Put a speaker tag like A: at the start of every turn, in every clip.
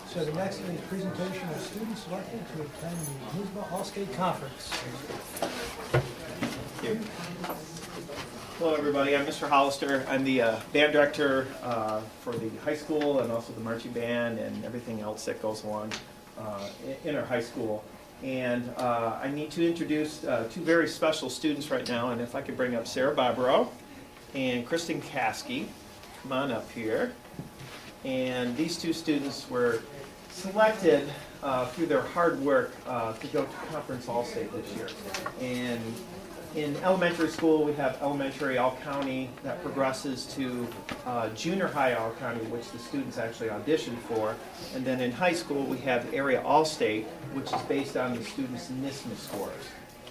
A: So the next is presentation of students selected to attend the Municipal All-State Conference.
B: Thank you. Hello everybody, I'm Mr. Hollister. I'm the band director for the high school and also the marching band and everything else that goes along in our high school. And I need to introduce two very special students right now, and if I could bring up Sarah Barbaro and Kristen Caskey. Come on up here. And these two students were selected through their hard work to go to Conference All-State this year. And in elementary school, we have elementary all-county that progresses to junior high all-county, which the students actually auditioned for. And then in high school, we have area all-state, which is based on the students' NISMA scores.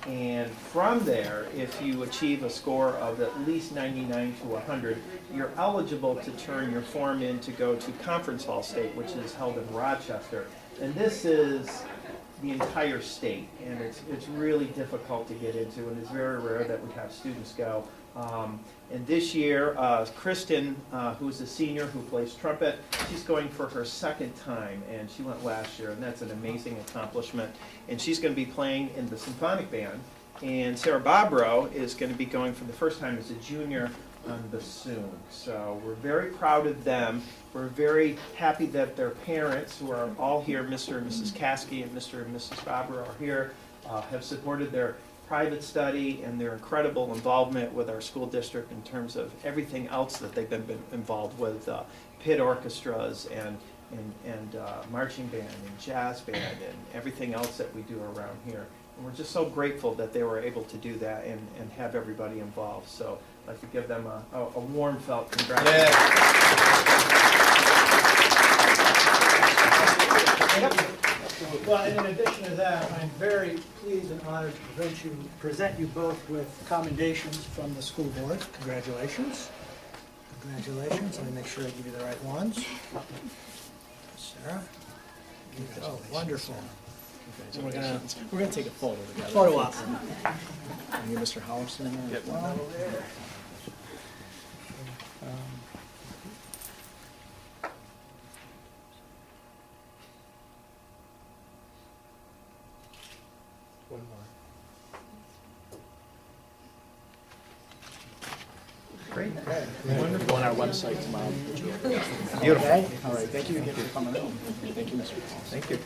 B: And from there, if you achieve a score of at least 99 to 100, you're eligible to turn your form in to go to Conference All-State, which is held in Rochester. And this is the entire state, and it's really difficult to get into, and it's very rare that we have students go. And this year, Kristen, who's a senior who plays trumpet, she's going for her second time, and she went last year, and that's an amazing accomplishment. And she's going to be playing in the symphonic band. And Sarah Barbaro is going to be going for the first time as a junior on bassoon. So we're very proud of them. We're very happy that their parents, who are all here, Mr. and Mrs. Caskey and Mr. and Mrs. Barbaro are here, have supported their private study and their incredible involvement with our school district in terms of everything else that they've been involved with, pit orchestras and marching band and jazz band and everything else that we do around here. And we're just so grateful that they were able to do that and have everybody involved. So I'd like to give them a warm felt congratulations.
A: Well, and in addition to that, I'm very pleased and honored to present you both with commendations from the school board. Congratulations. Congratulations. Let me make sure I give you the right ones. Sarah? Oh, wonderful.
C: And we're gonna take a photo together.
A: Photo op.
C: And you, Mr. Hollister, in there as well.
A: One more.
B: Great.
A: Okay.
C: Wonderful. On our website tomorrow.
B: Beautiful.
C: Okay. All right. Thank you again for coming out. Thank you, Mr. Hollister.
B: Thank you.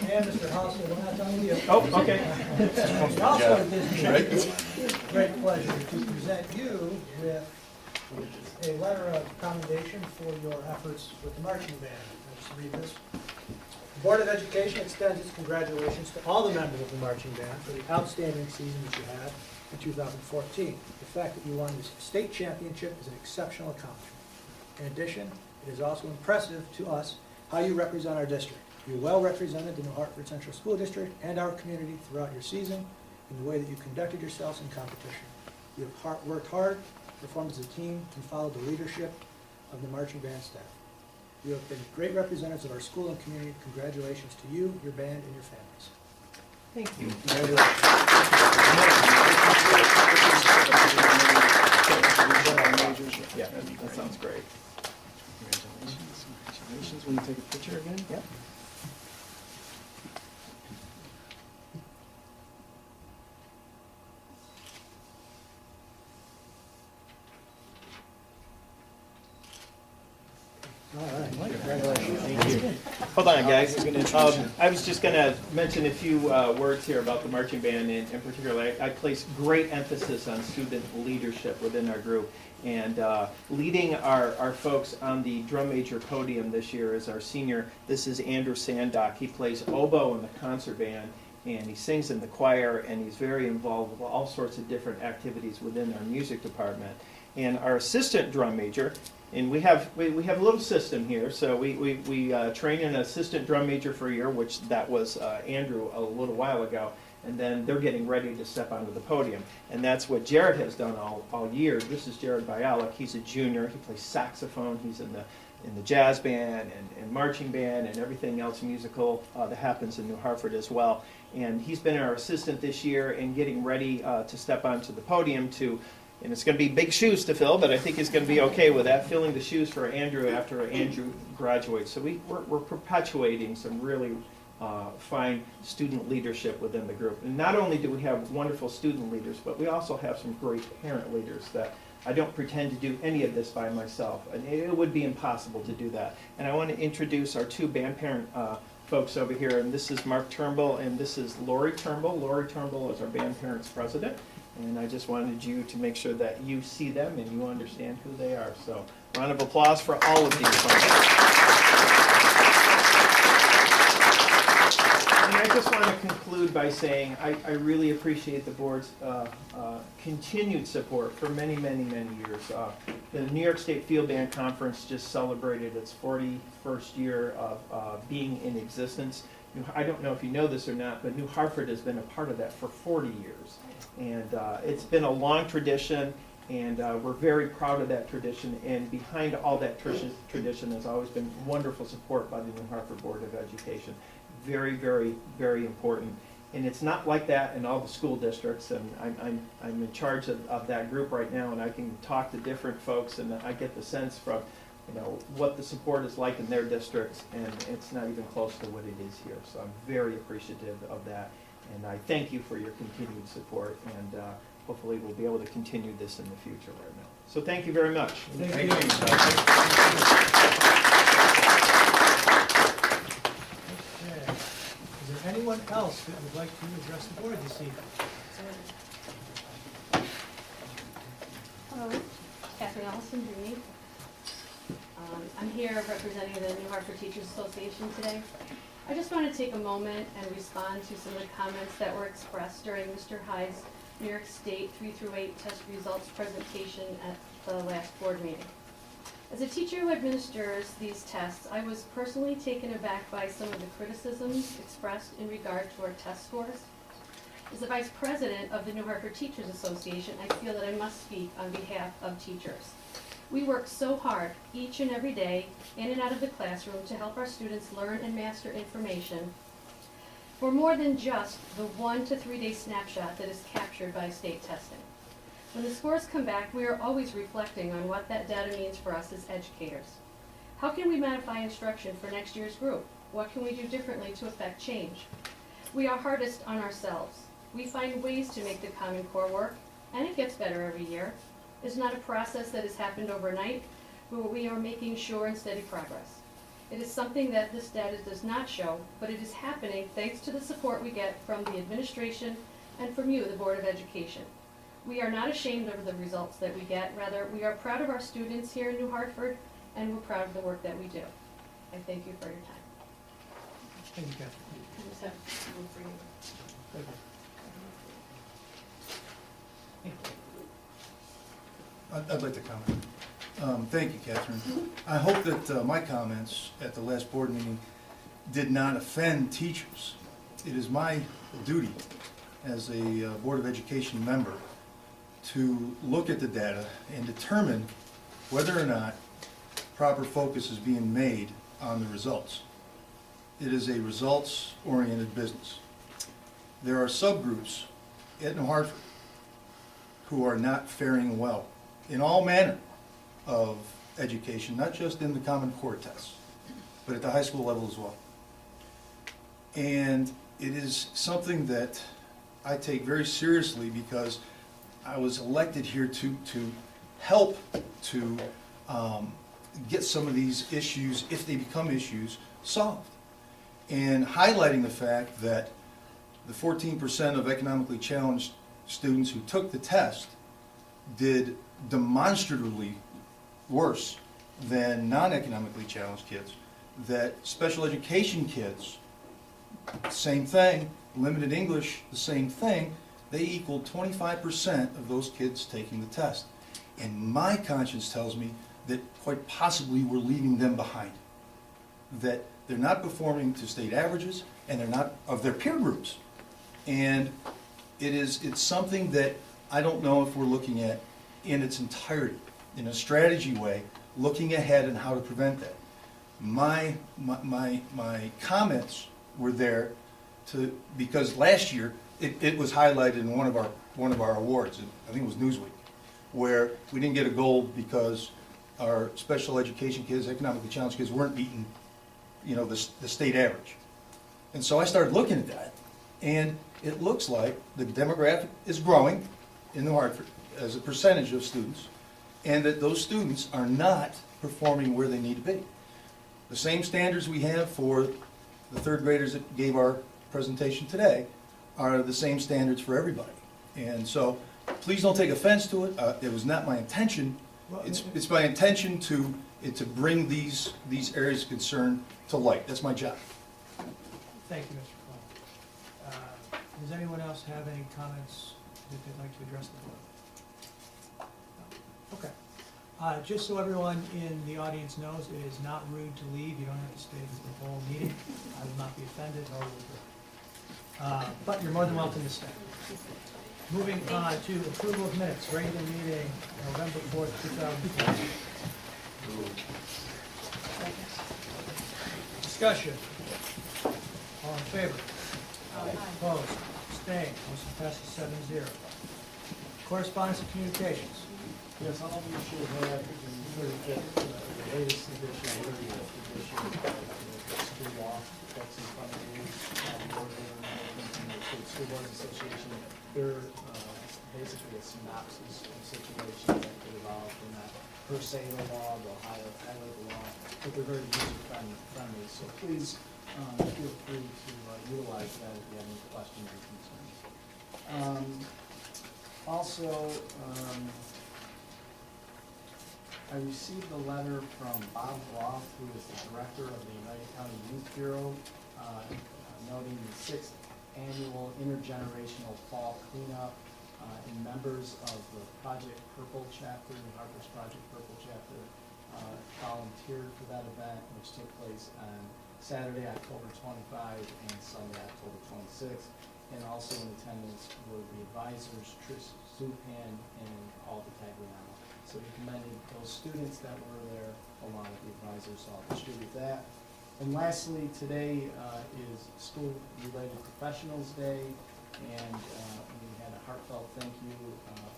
A: And Mr. Hollister, we're not done with you.
B: Oh, okay.
A: It also gives me great pleasure to present you with a letter of commendation for your efforts with the marching band. I'll just read this. The Board of Education extends its congratulations to all the members of the marching band for the outstanding season that you had in 2014. The fact that you won the state championship is an exceptional accomplishment. In addition, it is also impressive to us how you represent our district. You well represented the New Hartford Central School District and our community throughout your season in the way that you conducted yourselves in competition. You have worked hard, performed as a team, and followed the leadership of the marching band staff. You have been great representatives of our school and community. Congratulations to you, your band, and your families.
B: Thank you. Yeah, that sounds great.
C: Congratulations. Congratulations. Will you take a picture again? Yep.
A: All right, congratulations.
B: Thank you. Hold on, guys.
C: He's gonna introduce you.
B: I was just going to mention a few words here about the marching band, and in particular, I place great emphasis on student leadership within our group. And leading our folks on the drum major podium this year is our senior. This is Andrew Sandock. He plays oboe in the concert band, and he sings in the choir, and he's very involved with all sorts of different activities within our music department. And our assistant drum major, and we have a little system here, so we train an assistant drum major for a year, which that was Andrew a little while ago, and then they're getting ready to step onto the podium. And that's what Jared has done all year. This is Jared Bialik. He's a junior. He plays saxophone. He's in the jazz band and marching band and everything else musical that happens in New Hartford as well. And he's been our assistant this year and getting ready to step onto the podium to And it's going to be big shoes to fill, but I think he's going to be okay with that, filling the shoes for Andrew after Andrew graduates. So we're perpetuating some really fine student leadership within the group. And not only do we have wonderful student leaders, but we also have some great parent leaders that I don't pretend to do any of this by myself. And it would be impossible to do that. And I want to introduce our two band parent folks over here. And this is Mark Turnbull and this is Lori Turnbull. Lori Turnbull is our band parents president. And I just wanted you to make sure that you see them and you understand who they are. So round of applause for all of these folks. And I just want to conclude by saying I really appreciate the board's continued support for many, many, many years. The New York State Field Band Conference just celebrated its 41st year of being in existence. I don't know if you know this or not, but New Hartford has been a part of that for 40 years. And it's been a long tradition, and we're very proud of that tradition. And behind all that tradition has always been wonderful support by the New Hartford Board of Education. Very, very, very important. And it's not like that in all the school districts, and I'm in charge of that group right now, and I can talk to different folks, and I get the sense from what the support is like in their districts, and it's not even close to what it is here. So I'm very appreciative of that, and I thank you for your continued support, and hopefully we'll be able to continue this in the future right now. So thank you very much.
A: Thank you. Okay. Is there anyone else that would like to address the board this evening?
D: Hello, Catherine Ellison, Green. I'm here representing the New Hartford Teachers Association today. I just want to take a moment and respond to some of the comments that were expressed during Mr. Hyde's New York State 3 through 8 test results presentation at the last board meeting. As a teacher who administers these tests, I was personally taken aback by some of the criticisms expressed in regard to our test scores. As the vice president of the New Hartford Teachers Association, I feel that I must speak on behalf of teachers. We work so hard each and every day in and out of the classroom to help our students learn and master information for more than just the 1 to 3 day snapshot that is captured by state testing. When the scores come back, we are always reflecting on what that data means for us as educators. How can we modify instruction for next year's group? What can we do differently to affect change? We are hardest on ourselves. We find ways to make the Common Core work, and it gets better every year. It's not a process that has happened overnight, but we are making sure and steady progress. It is something that this data does not show, but it is happening thanks to the support we get from the administration and from you, the Board of Education. We are not ashamed of the results that we get. Rather, we are proud of our students here in New Hartford, and we're proud of the work that we do. I thank you for your time.
A: Thank you, Catherine.
D: I just have one for you.
E: I'd like to comment. Thank you, Catherine. I hope that my comments at the last board meeting did not offend teachers. It is my duty as a Board of Education member to look at the data and determine whether or not proper focus is being made on the results. It is a results-oriented business. There are subgroups at New Hartford who are not faring well in all manner of education, not just in the Common Core tests, but at the high school level as well. And it is something that I take very seriously because I was elected here to help to get some of these issues, if they become issues, solved. And highlighting the fact that the 14% of economically challenged students who took the test did demonstratively worse than non-economically challenged kids, that special education kids, same thing, limited English, the same thing, they equaled 25% of those kids taking the test. And my conscience tells me that quite possibly we're leaving them behind, that they're not performing to state averages and they're not of their peer groups. And it's something that I don't know if we're looking at in its entirety, in a strategy way, looking ahead and how to prevent that. My comments were there because last year it was highlighted in one of our awards. I think it was Newsweek, where we didn't get a gold because our special education kids, economically challenged kids, weren't beating, the state average. And so I started looking at that, and it looks like the demographic is growing in New Hartford as a percentage of students, and that those students are not performing where they need to be. The same standards we have for the third graders that gave our presentation today are the same standards for everybody. And so, please don't take offense to it. It was not my intention. It's my intention to bring these areas of concern to light. That's my job.
A: Thank you, Mr. Cole. Does anyone else have any comments that they'd like to address the board? No? Okay. Just so everyone in the audience knows, it is not rude to leave. You don't have to stay for the whole meeting. I will not be offended, nor will you. But you're more than welcome to stay. Moving on to approval of minutes, regular meeting, November 4th, 2020. Discussion. All in favor? Opposed? Abstained? Motion passes 7-0. Correspondence and communications.
C: Yes, all of you should have the latest edition, 30th edition of the school law that's in front of you. The State School Boards Association, they're basically a synopsis of situations that could evolve. They're not per se the law, they'll highlight the law, but they're very user-friendly. So please feel free to utilize that if you have any questions or concerns. I received a letter from Bob Roth, who is the director of the United County Youth Bureau, noting the 6th annual intergenerational fall cleanup, and members of the Project Purple chapter, the Hartford's Project Purple chapter, volunteered for that event, which took place on Saturday, October 25, and Sunday, October 26. And also in attendance were the advisors, Tris Zupan and Paul Vitagliano. So we commended those students that were there along with the advisors, so I'll distribute that. And lastly, today is School-Related Professionals Day, and we had a heartfelt thank you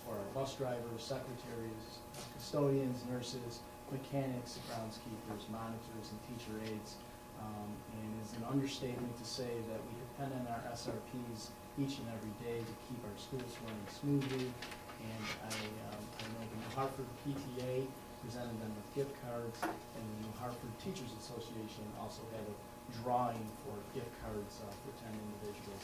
C: for our bus drivers, secretaries, custodians, nurses, mechanics, groundskeepers, monitors, and teacher aides. And it's an understatement to say that we depend on our SRPs each and every day to keep our schools running smoothly. And I know the New Hartford PTA presented them with gift cards, and the New Hartford Teachers Association also had a drawing for gift cards for 10 individuals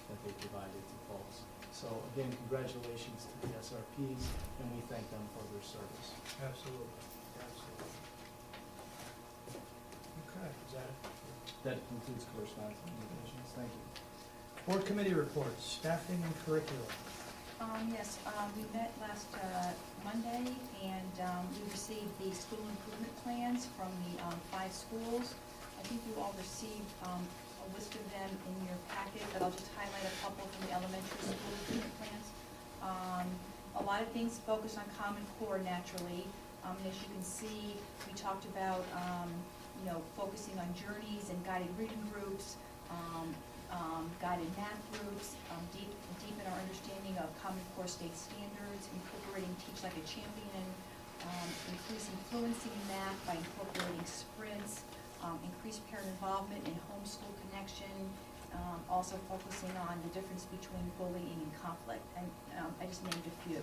C: that they provided to folks. So again, congratulations to the SRPs, and we thank them for their service.
A: Absolutely. Okay, is that it?
C: That concludes correspondence and communications. Thank you.
A: Board committee reports, staffing and curriculum.
F: Yes, we met last Monday, and we received the school improvement plans from the 5 schools. I think you all received a list of them in your packet, but I'll just highlight a couple from the elementary school improvement plans. A lot of things focus on Common Core naturally. As you can see, we talked about focusing on journeys and guided reading groups, guided math groups, deepen our understanding of Common Core state standards, incorporating Teach Like a Champion, increasing fluency in math by incorporating sprints, increased parent involvement in homeschool connection, also focusing on the difference between bullying and conflict, and I just named a few.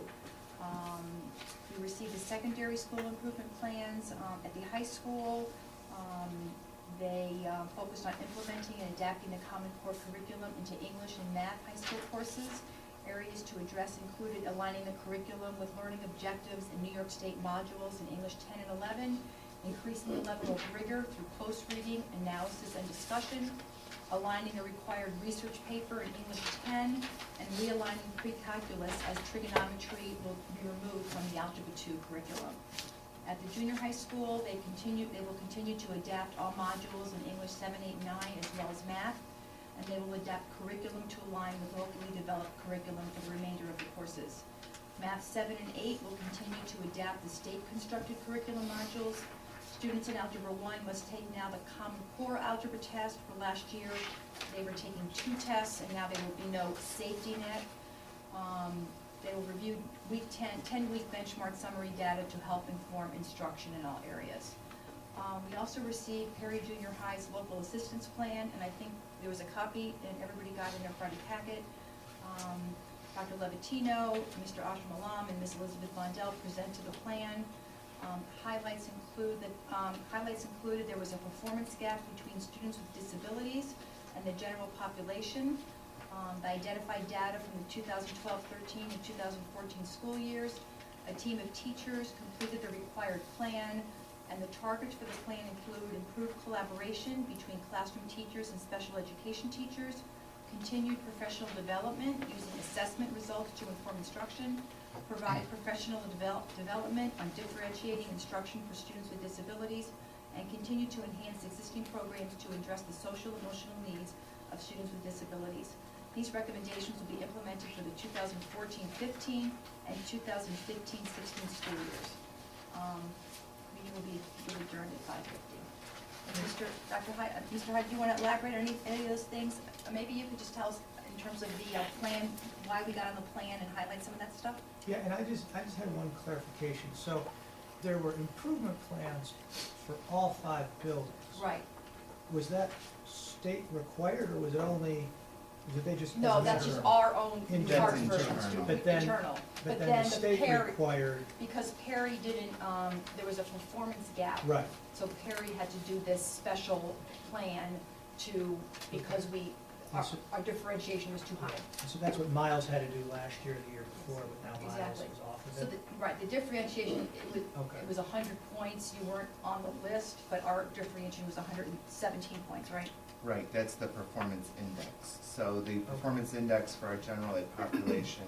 F: We received the secondary school improvement plans at the high school. They focused on implementing and adapting the Common Core curriculum into English and math high school courses. Areas to address included aligning the curriculum with learning objectives in New York State modules in English 10 and 11, increasing the level of rigor through close reading, analysis, and discussion, aligning a required research paper in English 10, and realigning pre-calculus as trigonometry will be removed from the Algebra 2 curriculum. At the junior high school, they will continue to adapt all modules in English 7, 8, 9, as well as math, and they will adapt curriculum to align with locally developed curriculum for the remainder of the courses. Math 7 and 8 will continue to adapt the state-constructed curriculum modules. Students in Algebra 1 must take now the Common Core algebra test. For last year, they were taking 2 tests, and now there will be no safety net. They will review week 10-week benchmark summary data to help inform instruction in all areas. We also received Perry Junior High's local assistance plan, and I think there was a copy, and everybody got in their Friday packet. Dr. Levatino, Mr. Ashram Alam, and Ms. Elizabeth Blondell presented the plan. Highlights included there was a performance gap between students with disabilities and the general population. They identified data from the 2012-13 and 2014 school years. A team of teachers completed the required plan, and the targets for the plan include improved collaboration between classroom teachers and special education teachers, continued professional development using assessment results to inform instruction, provide professional development on differentiating instruction for students with disabilities, and continue to enhance existing programs to address the social and emotional needs of students with disabilities. These recommendations will be implemented for the 2014-15 and 2015-16 school years. Meeting will be adjourned at 5:50. Mr. Hyde, do you want to elaborate on any of those things? Maybe you could just tell us in terms of the plan, why we got on the plan and highlight some of that stuff?
A: Yeah, and I just had one clarification. So there were improvement plans for all 5 buildings.
F: Right.
A: Was that state required, or was it only, was they just?
F: No, that's just our own
A: In-
F: Hartford
E: That's internal.
F: student,
A: But then-
F: internal.
A: But then the state
F: Perry,
A: required,
F: because Perry didn't, there was a performance gap.
A: right,
F: So Perry had to do this special plan because our differentiation was too high.
A: so that's what Miles had to do last year, the year before, but now Miles
F: Exactly.
A: was off
F: So,
A: of it.
F: the differentiation,
A: Okay.
F: it was 100 points, you weren't on the list, but our differentiation was 117 points, right?
G: Right, that's the performance index. So the performance index for our general ed population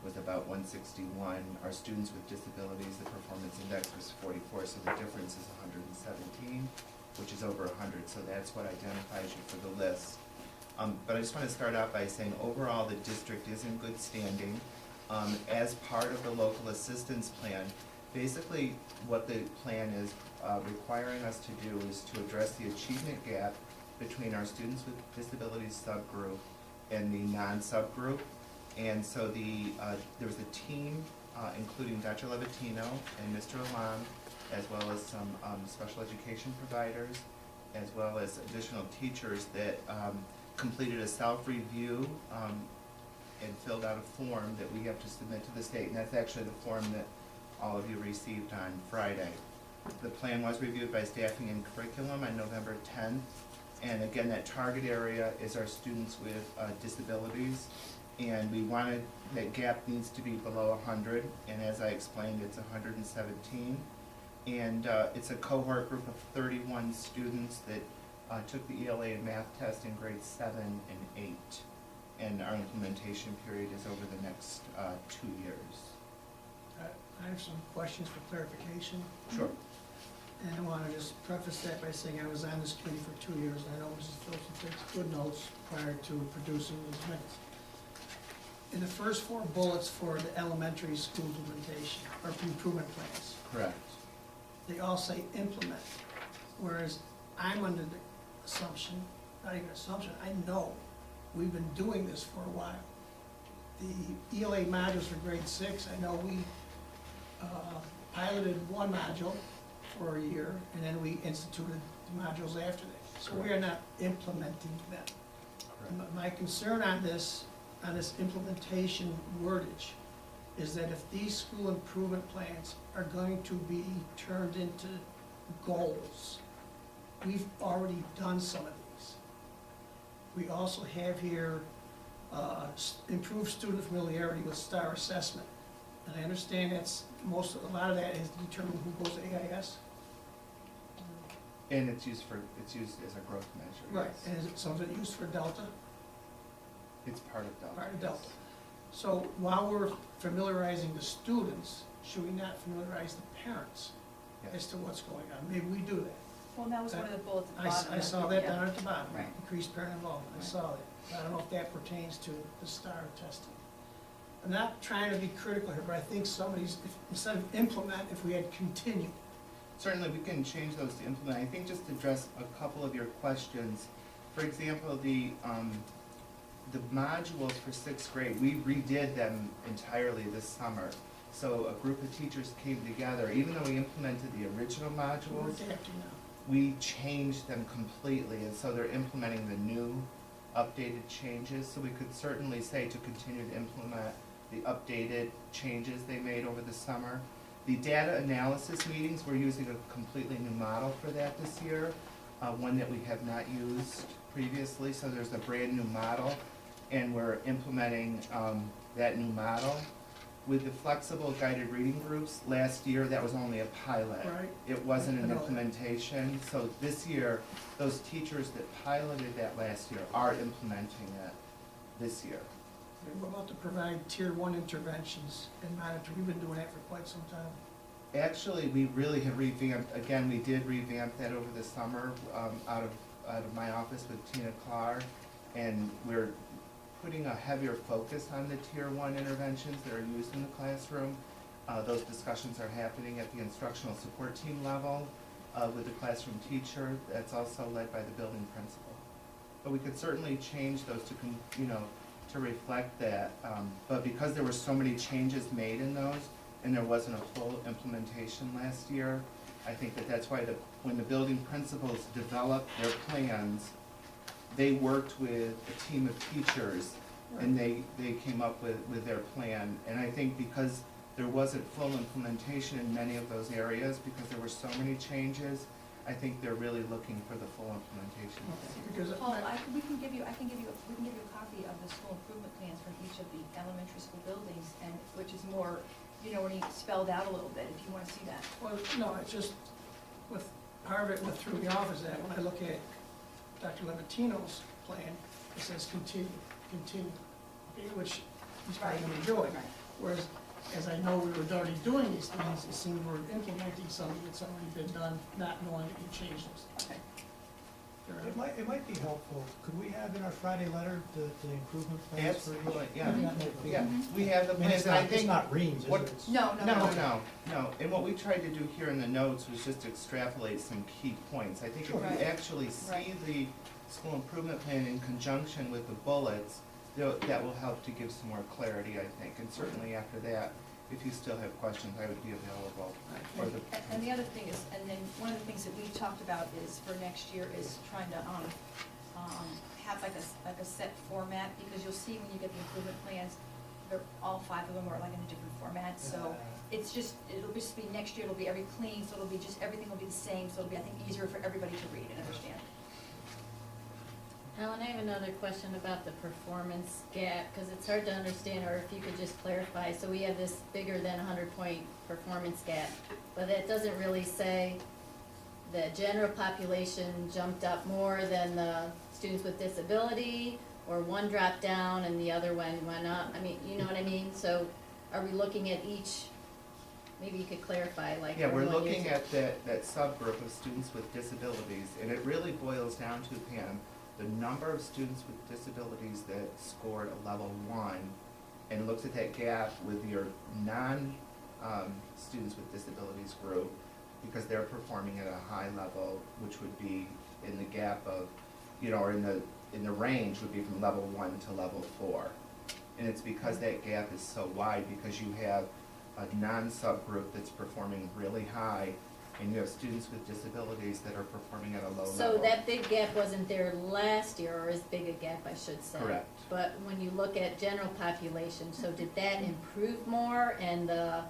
G: was about 161. Our students with disabilities, the performance index was 44, so the difference is 117, which is over 100, so that's what identifies you for the list. But I just want to start out by saying overall the district is in good standing. As part of the local assistance plan, basically what the plan is requiring us to do is to address the achievement gap between our students with disabilities subgroup and the non-subgroup. And so there was a team, including Dr. Levatino and Mr. Alam, as well as some special education providers, as well as additional teachers that completed a self-review and filled out a form that we have to submit to the state. And that's actually the form that all of you received on Friday. The plan was reviewed by Staffing and Curriculum on November 10th. And again, that target area is our students with disabilities. And we wanted, that gap needs to be below 100. And as I explained, it's 117. And it's a cohort group of 31 students that took the ELA and math test in grades 7 and 8. And our implementation period is over the next 2 years.
H: I have some questions for clarification,
G: Sure.
H: and I want to just preface that by saying I was on this committee for 2 years, and I know Mrs. Filson takes good notes prior to producing these minutes. In the first 4 bullets for the elementary school implementation, or improvement plans,
G: Correct.
H: they all say implement, whereas I'm under the assumption, not even assumption, I know, we've been doing this for a while. The ELA modules for grade 6, I know we piloted one module for a year, and then we instituted the modules after that. So we are not implementing them.
G: Correct.
H: My concern on this implementation wordage is that if these school improvement plans are going to be turned into goals, we've already done some of these. We also have here improved student familiarity with STAR assessment. And I understand a lot of that is to determine who goes to AIS.
G: And it's used as a growth measure.
H: Right,
G: yes.
H: and is it, so is it used for Delta?
G: It's part of Delta.
H: Part of Delta. So while we're familiarizing the students, should we not familiarize the parents
G: Yes.
H: as to what's going on? Maybe we do that.
F: Well, that was one of the bullets at the bottom.
H: I saw that down at the bottom,
F: Right.
H: increased parent involvement, I
F: Right.
H: saw that. I don't know if that pertains to the STAR testing. I'm not trying to be critical here, but I think instead of implement, if we had continued.
G: Certainly, we can change those to implement. I think just to address a couple of your questions. For example, the modules for 6th grade, we redid them entirely this summer. So a group of teachers came together, even though we implemented the original
H: We're
G: modules,
H: adapting now.
G: we changed them completely, and so they're implementing the new updated changes. So we could certainly say to continue to implement the updated changes they made over the summer. The data analysis meetings, we're using a completely new model for that this year, one that we have not used previously, so there's a brand new model, and we're implementing that new model. With the flexible guided reading groups, last year, that was only a pilot.
H: Right.
G: It wasn't
H: I
G: an
H: know that.
G: implementation, so this year, those teachers that piloted that last year are implementing it this year.
H: We're about to provide tier 1 interventions and monitor. We've been doing that for quite some time.
G: Actually, we really have revamped, again, we did revamp that over the summer, out of my office with Tina Clark, and we're putting a heavier focus on the tier 1 interventions that are used in the classroom. Those discussions are happening at the instructional support team level, with the classroom teacher. That's also led by the building principal. But we could certainly change those to, to reflect that, but because there were so many changes made in those, and there wasn't a full implementation last year, I think that's why when the building principals developed their plans, they worked with a team of teachers, and they came up with their plan. And I think because there wasn't full implementation in many of those areas, because there were so many changes, I think they're really looking for the full implementation.
H: Because
F: Paul, we can give you a copy of the school improvement plans from each of the elementary school buildings, and which is more, already spelled out a little bit, if you wanna see that.
H: well, no, it's just, with part of it went through the office, that when I look at Dr. Levatino's plan, it says continue, which he's probably gonna enjoy.
F: Right.
H: Whereas, as I know we were already doing these things, it seemed we're implementing something that's already been done, not knowing that you changed those.
F: Okay.
A: It might be helpful, could we have in our Friday letter the improvement plans for each?
G: Absolutely, yeah.
A: That might be-
G: Yeah, we have the
A: I mean,
G: plans, and I
A: it's
G: think.
A: not reams, is
G: what-
A: it? It's-
F: No.
G: No, and what we tried to do here in the notes was just extrapolate some key points. I think if you
F: Right.
G: actually see
F: Right.
G: the school improvement plan in conjunction with the bullets, that will help to give some more clarity, I think. And certainly after that, if you still have questions, I would be available for the.
F: And the other thing is, and then one of the things that we talked about is for next year is trying to, have like a set format, because you'll see when you get the improvement plans, they're, all 5 of them are like in a different format, so it'll just be, next year it'll be every clean, so it'll be just, everything will be the same, so it'll be, I think, easier for everybody to read and understand.
I: Alan, I have another question about the performance gap, because it's hard to understand, or if you could just clarify. So we have this bigger than 100-point performance gap, but that doesn't really say the general population jumped up more than the students with disability, or one dropped down and the other one went up. I mean, you know what I mean? So are we looking at each, maybe you could clarify, like.
G: Yeah, we're
I: everyone
G: looking
I: using-
G: at that subgroup of students with disabilities, and it really boils down to, Pam, the number of students with disabilities that scored a level 1, and looks at that gap with your students with disabilities group, because they're performing at a high level, which would be in the gap of, or in the range would be from level 1 to level 4. And it's because that gap is so wide, because you have a non-subgroup that's performing really high, and you have students with disabilities that are performing at a low level.
I: So that big gap wasn't there last year, or as big a gap, I should say.
G: Correct.
I: But when you look at general population, so did that improve more and the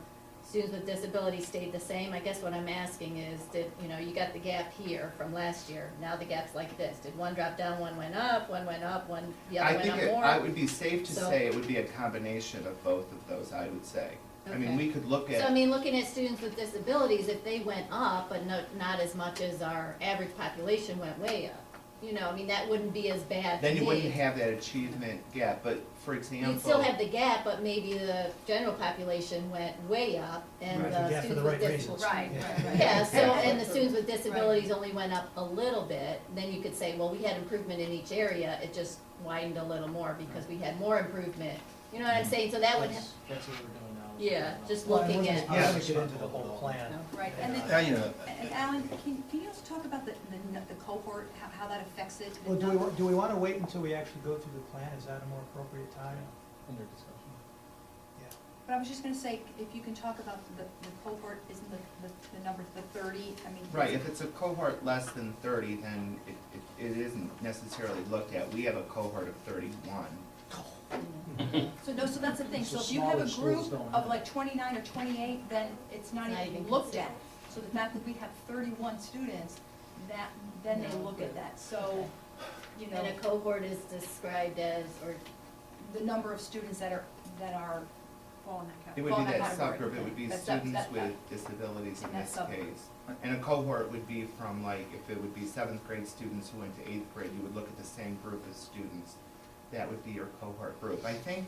I: students with disabilities stayed the same? I guess what I'm asking is, you got the gap here from last year, now the gap's like this. Did one drop down, one went up, the other went up more?
G: I would be safe to
I: So-
G: say it would be a combination of both of those, I would say. I mean,
I: Okay.
G: we could look
I: So
G: at.
I: I mean, looking at students with disabilities, if they went up, but not as much as our average population went way up, that wouldn't be as bad to
G: Then you
I: me.
G: wouldn't have that achievement gap, but for example.
I: You'd still have the gap, but maybe the general population went way up and
A: Right,
I: the
A: the gap for
I: students
A: the
I: with
A: right
I: disabilities.
A: reasons.
F: Right.
I: Yeah, so, and the students with disabilities only went up a little bit, then you could say, well, we had improvement in each area, it just widened a little more because we had more improvement. You know what I'm saying? So that would,
C: That's what we're doing now.
I: yeah, just
A: Well, I
I: looking
A: wasn't-
I: at.
A: I want to get into the whole plan.
I: No.
F: Right, and
E: Yeah,
F: then, and Alan, can you also talk about the cohort, how that affects it?
A: Well, do we want to wait until we actually go through the plan? Is that a more appropriate time?
C: Under discussion.
A: Yeah.
F: But I was just gonna say, if you can talk about the cohort, isn't the number, the 30, I mean.
G: Right, if it's a cohort less than 30, then it isn't necessarily looked at. We have a cohort of 31.
F: So no, so that's the thing, so
C: So
F: if you have a
C: smaller schools
F: group
C: don't
F: of
C: have
F: like 29 or 28, then it's not
I: Not
F: even
I: even
F: looked at.
I: considered.
F: So the fact that we have 31 students, then they
I: No.
F: look at that, so, you know,
I: And a cohort is described as, or
F: the number of students that are fall in that
G: It
F: category.
G: would be that subgroup, it would be
F: That's
G: students with disabilities in
F: That
G: this
F: subgroup.
G: case. And a cohort would be from like, if it would be 7th grade students who went to 8th grade, you would look at the same group of students. That would be your cohort group. I think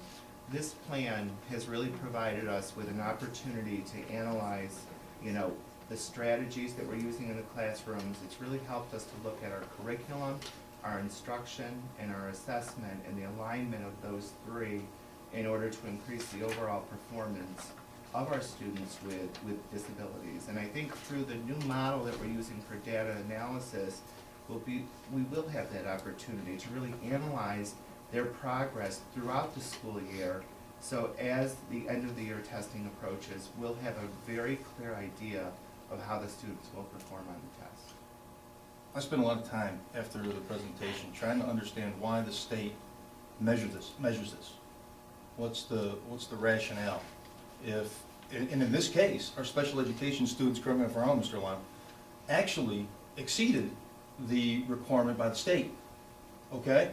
G: this plan has really provided us with an opportunity to analyze, you know, the strategies that we're using in the classrooms. It's really helped us to look at our curriculum, our instruction, and our assessment, and the alignment of those three in order to increase the overall performance of our students with disabilities. And I think through the new model that we're using for data analysis, we will have that opportunity to really analyze their progress throughout the school year. So as the end of the year testing approaches, we'll have a very clear idea of how the students will perform on the test.
E: I spent a lot of time after the presentation trying to understand why the state measures this. What's the rationale? And in this case, our special education students, correct me if I'm wrong, Mr. Lyon, actually exceeded the requirement by the state, okay?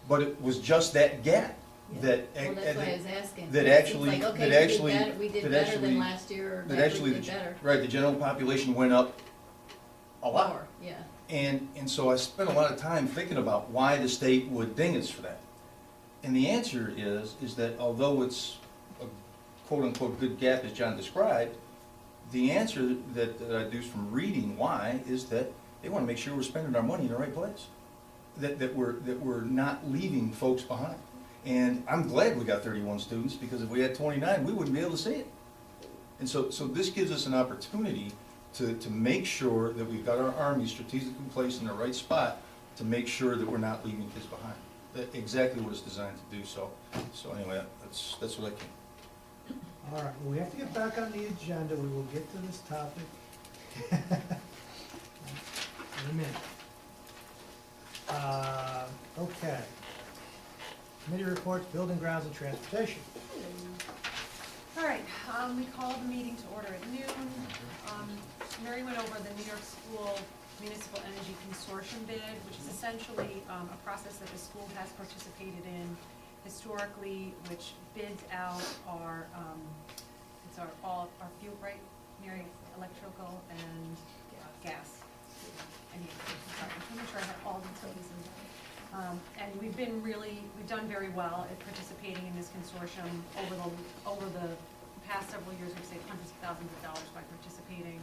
E: But it was just that gap that.
I: well, that's why I was asking.
E: That
I: It seems
E: actually,
I: like, okay,
E: that actually,
I: we did
E: that
I: better
E: actually,
I: than last year, or
E: that
I: that
E: actually,
I: group did better.
E: right, the general population went up a lot.
I: More, yeah.
E: And so I spent a lot of time thinking about why the state would ding us for that. And the answer is that although it's a quote-unquote good gap as John described, the answer that I deduce from reading why is that they want to make sure we're spending our money in the right place. That we're not leaving folks behind. And I'm glad we got 31 students, because if we had 29, we wouldn't be able to see it. And so this gives us an opportunity to make sure that we've got our Army strategically placed in the right spot to make sure that we're not leaving kids behind. That's exactly what it's designed to do. So anyway, that's what I can.
A: All right, well, we have to get back on the agenda, we will get to this topic in a minute. Okay. Committee reports, building grounds and transportation.
J: All right, we called the meeting to order at noon. Mary went over the New York School Municipal Energy Consortium bid, which is essentially a process that the school has participated in historically, which bids out our, all our fuel, right, Mary, electrical and gas. Sorry, I'm not sure I have all the utilities in there. And we've done very well at participating in this consortium over the past several years. We've saved hundreds of thousands of dollars by participating.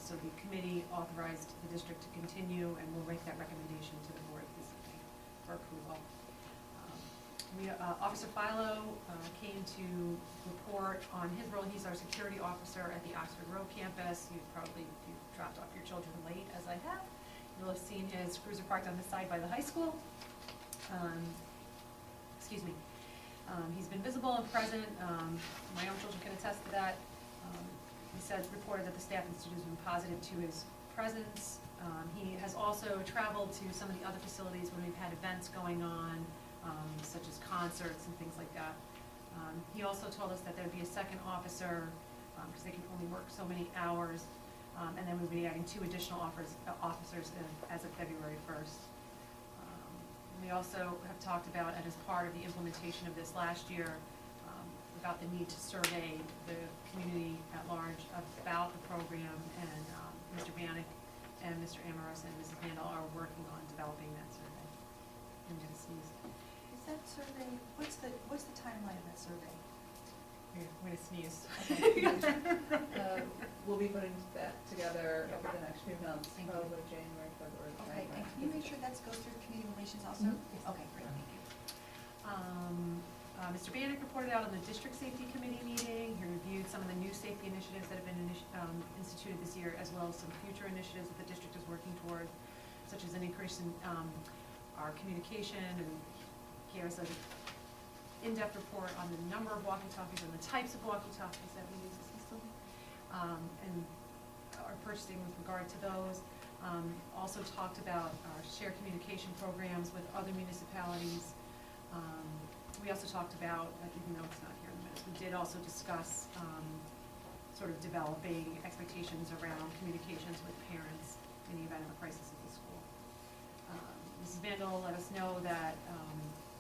J: So the committee authorized the district to continue, and we'll make that recommendation to the board this evening for approval. Officer Philo came to report on his role. He's our security officer at the Oxford Road campus. If you dropped off your children late, as I have, you'll have seen his cruiser parked on the side by the high school. He's been visible and present. My own children can attest to that. He reported that the staff and students have been positive to his presence. He has also traveled to some of the other facilities when we've had events going on, such as concerts and things like that. He also told us that there'd be a second officer, because they can only work so many hours, and then we'll be adding 2 additional officers as of February 1st. We also have talked about, and as part of the implementation of this last year, about the need to survey the community at large about the program, and Mr. Bannock and Mr. Amorosa and Mrs. Mandel are working on developing that survey. I'm gonna sneeze.
F: Is that survey, what's the timeline of that survey?
J: We're gonna sneeze.
K: We'll be putting that together over the next few months,
F: Thank you.
K: probably January, February,
F: Okay,
K: January.
F: and can you make sure that goes through community relations also?
J: Mhm.
F: Okay, great, thank you.
J: Mr. Bannock reported out on the district safety committee meeting. He reviewed some of the new safety initiatives that have been instituted this year, as well as some future initiatives that the district is working toward, such as an increase in our communication, and he has an in-depth report on the number of walkie-talkies and the types of walkie-talkies that we use as a facility, and our purchasing with regard to those. Also talked about our shared communication programs with other municipalities. We also talked about, even though it's not here in the minutes, we did also discuss sort of developing expectations around communications with parents in the event of a crisis at the school. Mrs. Vandal let us know that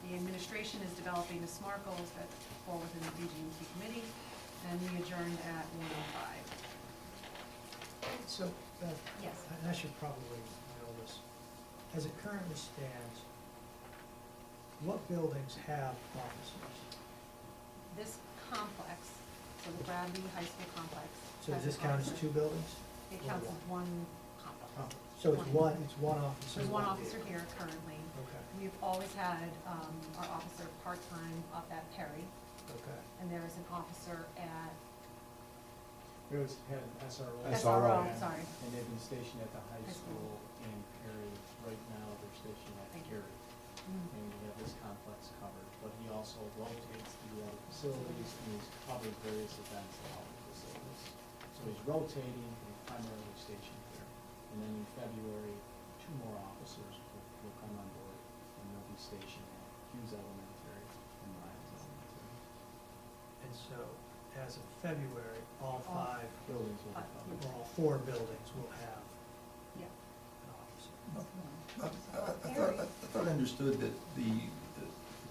J: the administration is developing the SMART goals that fall within the DG&T committee, and we adjourned at 1:05.
A: So,
J: Yes.
A: and I should probably know this, as it currently stands, what buildings have offices?
J: This complex, so the Bradley High School complex.
A: So
J: has
A: does this
J: an
A: count as
J: officer.
A: two buildings?
J: It counts as one complex.
A: So it's one officer?
J: There's one
A: one
J: officer
A: vehicle.
J: here currently.
A: Okay,
J: We've always had our officer part-time up at Perry,
A: okay.
J: and there is an officer at
C: We always had an SRO.
J: SRO, sorry.
C: And they've been stationed at the high
J: High school.
C: school in Perry. Right now, they're stationed at
J: Thank you.
C: Gary.
J: Mhm.
C: And we have this complex covered, but he also rotates to the other facilities, and he's covered various events at all the facilities. So he's rotating, and he's primarily stationed here. And then in February, 2 more officers will come on board, and they'll be stationed at Hughes Elementary and Lyons Elementary.
A: And so, as of February, all
J: All
A: 5,
C: Buildings will be
J: Five.
C: covered.
A: or all 4 buildings will have
J: Yeah.
A: an officer.
E: I thought I understood that the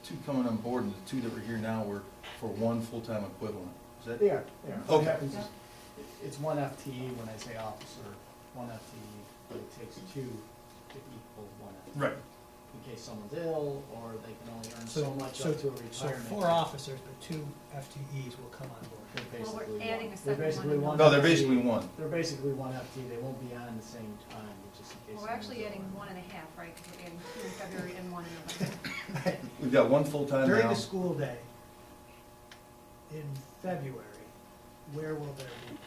E: 2 coming on board and the 2 that were here now were for 1 full-time equivalent. Is that?
C: They are. What
E: Okay.
C: happens is, it's 1 FTE when I say officer, 1 FTE, but it takes 2 to equal 1 FTE.
E: Right.
C: In case someone's ill, or they can only earn
A: So-
C: so much
A: so-
C: up to a
A: So
C: retirement.
A: 4 officers, but 2 FTEs will come on board.
C: They're
J: Well, we're
C: basically
J: adding a
C: one.
J: second
C: They're basically
J: one.
C: one.
E: No, they're
C: FTE.
E: basically 1.
C: They're basically 1 FTE, they won't be on the same time, just in case.
J: Well, we're actually
C: someone's
J: adding
C: ill.
J: 1.5, right, because we're adding 2 in February and 1 in November.
E: We've got 1 full-time
A: During
E: now.
A: the school day, in February, where will there be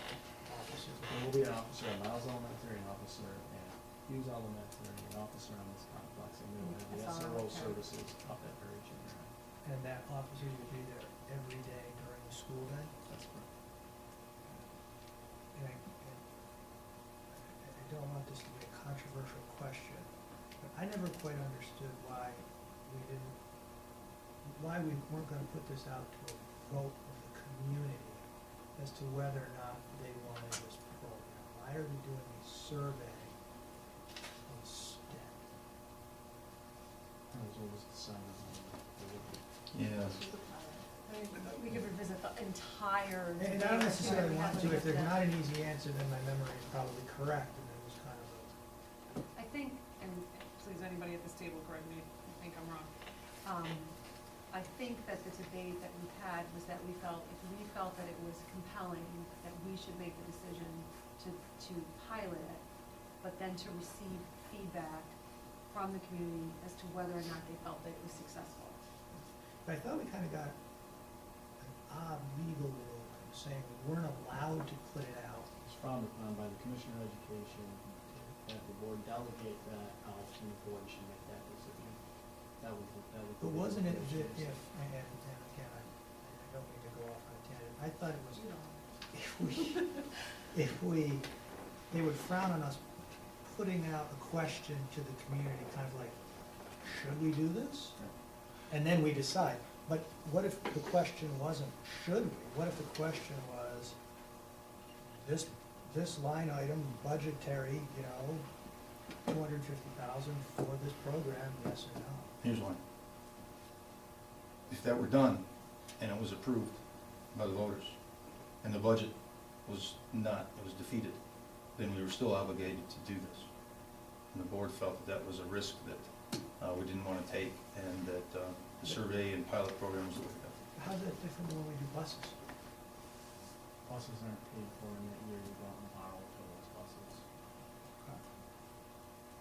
A: officers?
C: There will be an officer at Miles Elementary, an officer at Hughes Elementary, an officer on this complex, and we'll have the
J: SRO.
C: SRO services up at Perry Junior High.
A: And that officer will be there every day during the school day?
C: That's correct.
A: And I don't want this to be a controversial question, but I never quite understood why we weren't gonna put this out to a vote of the community as to whether or not they wanted this program. Why are we doing a survey instead?
C: That was always the sign of
E: Yeah.
J: I mean, we could revisit the entire.
A: And I don't necessarily want to, if there's not an easy answer, then my memory is probably correct, and it was kind of
J: I think, and please, anybody at this table correct me if you think I'm wrong. I think that the debate that we had was that if we felt that it was compelling, that we should make the decision to pilot it, but then to receive feedback from the community as to whether or not they felt that it was successful.
A: But I thought we kind of got an odd legal ruling saying we weren't allowed to put it out.
C: It's frowned upon by the Commissioner of Education, that the board delegate that out, and the board should make that decision. That was.
A: But wasn't it that if, and again, I don't mean to go off on a tangent, I thought it was, they would frown on us putting out a question to the community, kind of like, should we do this? And then we decide. But what if the question wasn't, should we? What if the question was, this line item, budgetary, $250,000 for this program, yes or no?
E: Here's one. If that were done and it was approved by the voters and the budget was not, it was defeated, then we were still obligated to do this. And the board felt that that was a risk that we didn't want to take, and that the survey and pilot programs would have.
A: How's that different when we do buses?
C: Buses aren't paid for in that year, you go out and borrow for those buses.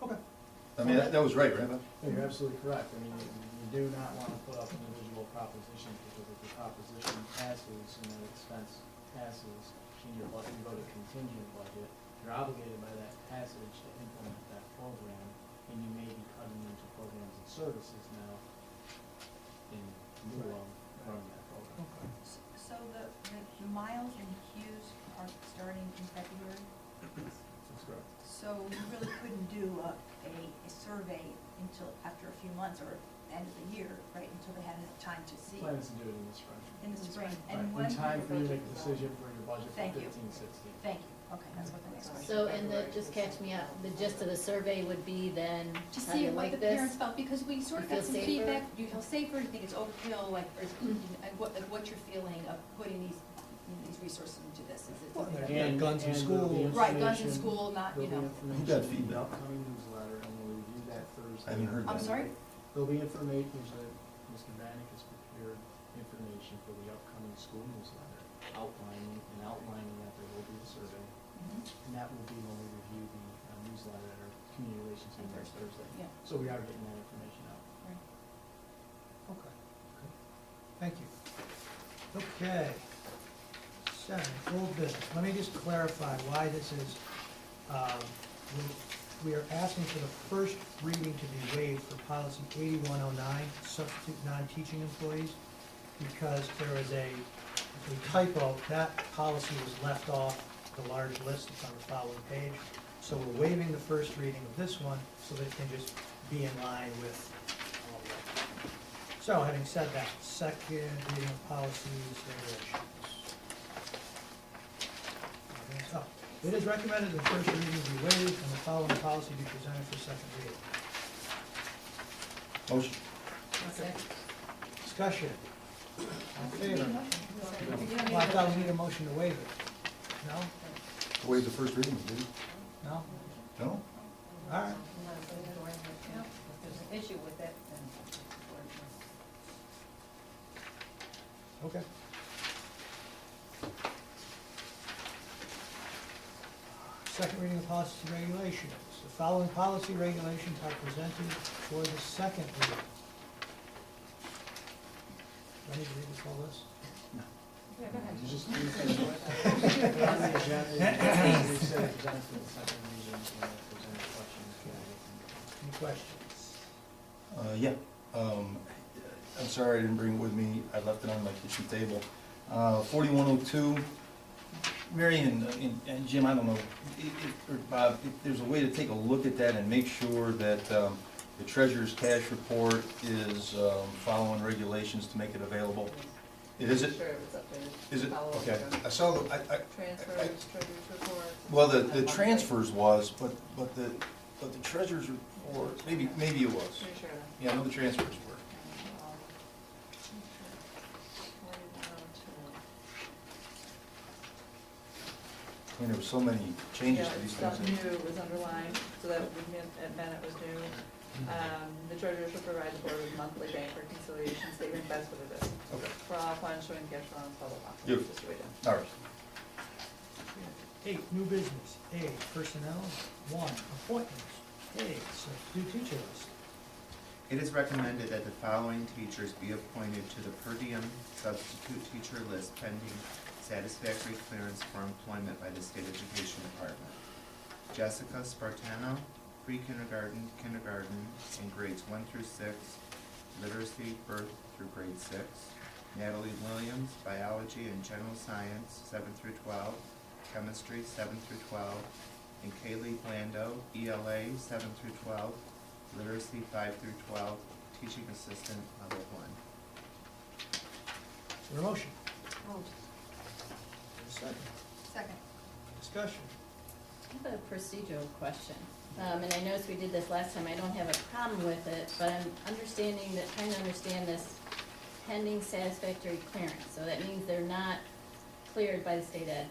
A: Okay.
E: I mean, that was right, right?
C: Yeah, you're absolutely correct. I mean, you do not want to put up individual propositions, because if the proposition passes and the expense passes in your budget, you go to contingent budget, you're obligated by that passage to implement that program, and you may be cutting into programs and services now in lieu of running that program.
A: Okay.
F: So the miles and Q's are starting in February,
C: That's correct.
F: so you really couldn't do a survey until after a few months or end of the year, right, until they had enough time to see
C: Plans to do it in the spring.
F: in the spring.
C: Right,
F: And when?
C: in time for you to make a decision for your budget for
F: Thank you.
C: 15-16.
F: Thank you, okay, that's what the next question.
I: So, and the, just catch me up, the gist of the survey would be then,
F: To
I: how do
F: see
I: you
F: what
I: like
F: the parents
I: this?
F: felt, because we sort of
I: You
F: got
I: feel
F: some
I: safer?
F: feedback, do you feel safer, do you think it's overkill, like, or, and what you're feeling of putting these resources into this, is it?
A: Well,
F: something
A: they're-
F: that-
A: guns in
C: there'll be
A: school.
F: Right, guns in
C: information-
F: school, not, you
C: There'll
F: know,
C: be information
E: got
C: in the
E: feedback?
C: upcoming newsletter, and we'll review that Thursday.
E: I haven't heard
F: I'm
E: that.
F: sorry?
C: There'll be information, Mr. Bannick has prepared information for the upcoming school newsletter, outlining that there will be the survey.
F: Mhm.
C: And that will be when we review the newsletter at our community relations meeting next Thursday.
F: Yeah.
C: So we are getting that information out.
F: Right.
A: Okay. Thank you. Okay. 7, old business. Let me just clarify why this is, we are asking for the first reading to be waived for policy 8109, substitute non-teaching employees, because there is a typo. That policy was left off the large list that's on the following page. So we're waiving the first reading of this one so that it can just be in line with all the others. So having said that, second reading of policies, regulations. So, it is recommended the first reading be waived and the following policy be presented for second reading.
E: Motion.
A: Discussion. All in favor?
F: Second.
A: Well, I thought we need a motion to waive it. No?
E: Waive the first reading, dude.
A: No?
E: No?
A: All right.
K: There's an issue with it, then.
A: Okay. Second reading of policies and regulations. The following policy regulations are presented for the second reading. Do I need to read this whole list?
K: Yeah, go ahead.
C: You just need to, on the agenda, we said present for the second reading, and if there's any questions,
A: Any questions?
E: Yeah. I'm sorry I didn't bring it with me. I left it on my kitchen table. 4102, Mary and Jim, I don't know, or Bob, if there's a way to take a look at that and make sure that the treasurer's cash report is following regulations to make it available. Is it?
K: Sure, if it's updated.
E: Is it?
K: Follow up
E: Okay.
K: with
E: I saw the,
K: Transfers, treasurer's report.
E: well, the
K: monthly.
E: transfers was, but the treasurer's report, maybe it was.
K: Pretty sure.
E: Yeah, I know the transfers were. I mean, there were so many changes to these
K: Stuff
E: things.
K: new was underlined, so that meant it was new. The treasurer should provide the board with monthly bank reconciliation statement, that's what it is.
E: Okay,
K: For all funds showing cash balance, blah, blah, blah.
E: Beautiful.
K: Just wait down.
E: all right.
A: 8, new business. A, personnel. 1, appointments. A, substitute teacher list.
G: It is recommended that the following teachers be appointed to the per diem substitute teacher list pending satisfactory clearance for employment by the State Education Department. Jessica Spartano, pre-kindergarten, kindergarten, in grades 1 through 6, literacy, birth through grade 6. Natalie Williams, biology and general science, 7 through 12, chemistry, 7 through 12. And Kaylee Blando, ELA, 7 through 12, literacy, 5 through 12, teaching assistant, level 1.
A: Is there a motion?
K: Moved.
A: Second.
F: Second.
A: Discussion.
I: I have a procedural question. And I noticed we did this last time, I don't have a problem with it, but I'm trying to understand this pending satisfactory clearance. So that means they're not cleared by the state ed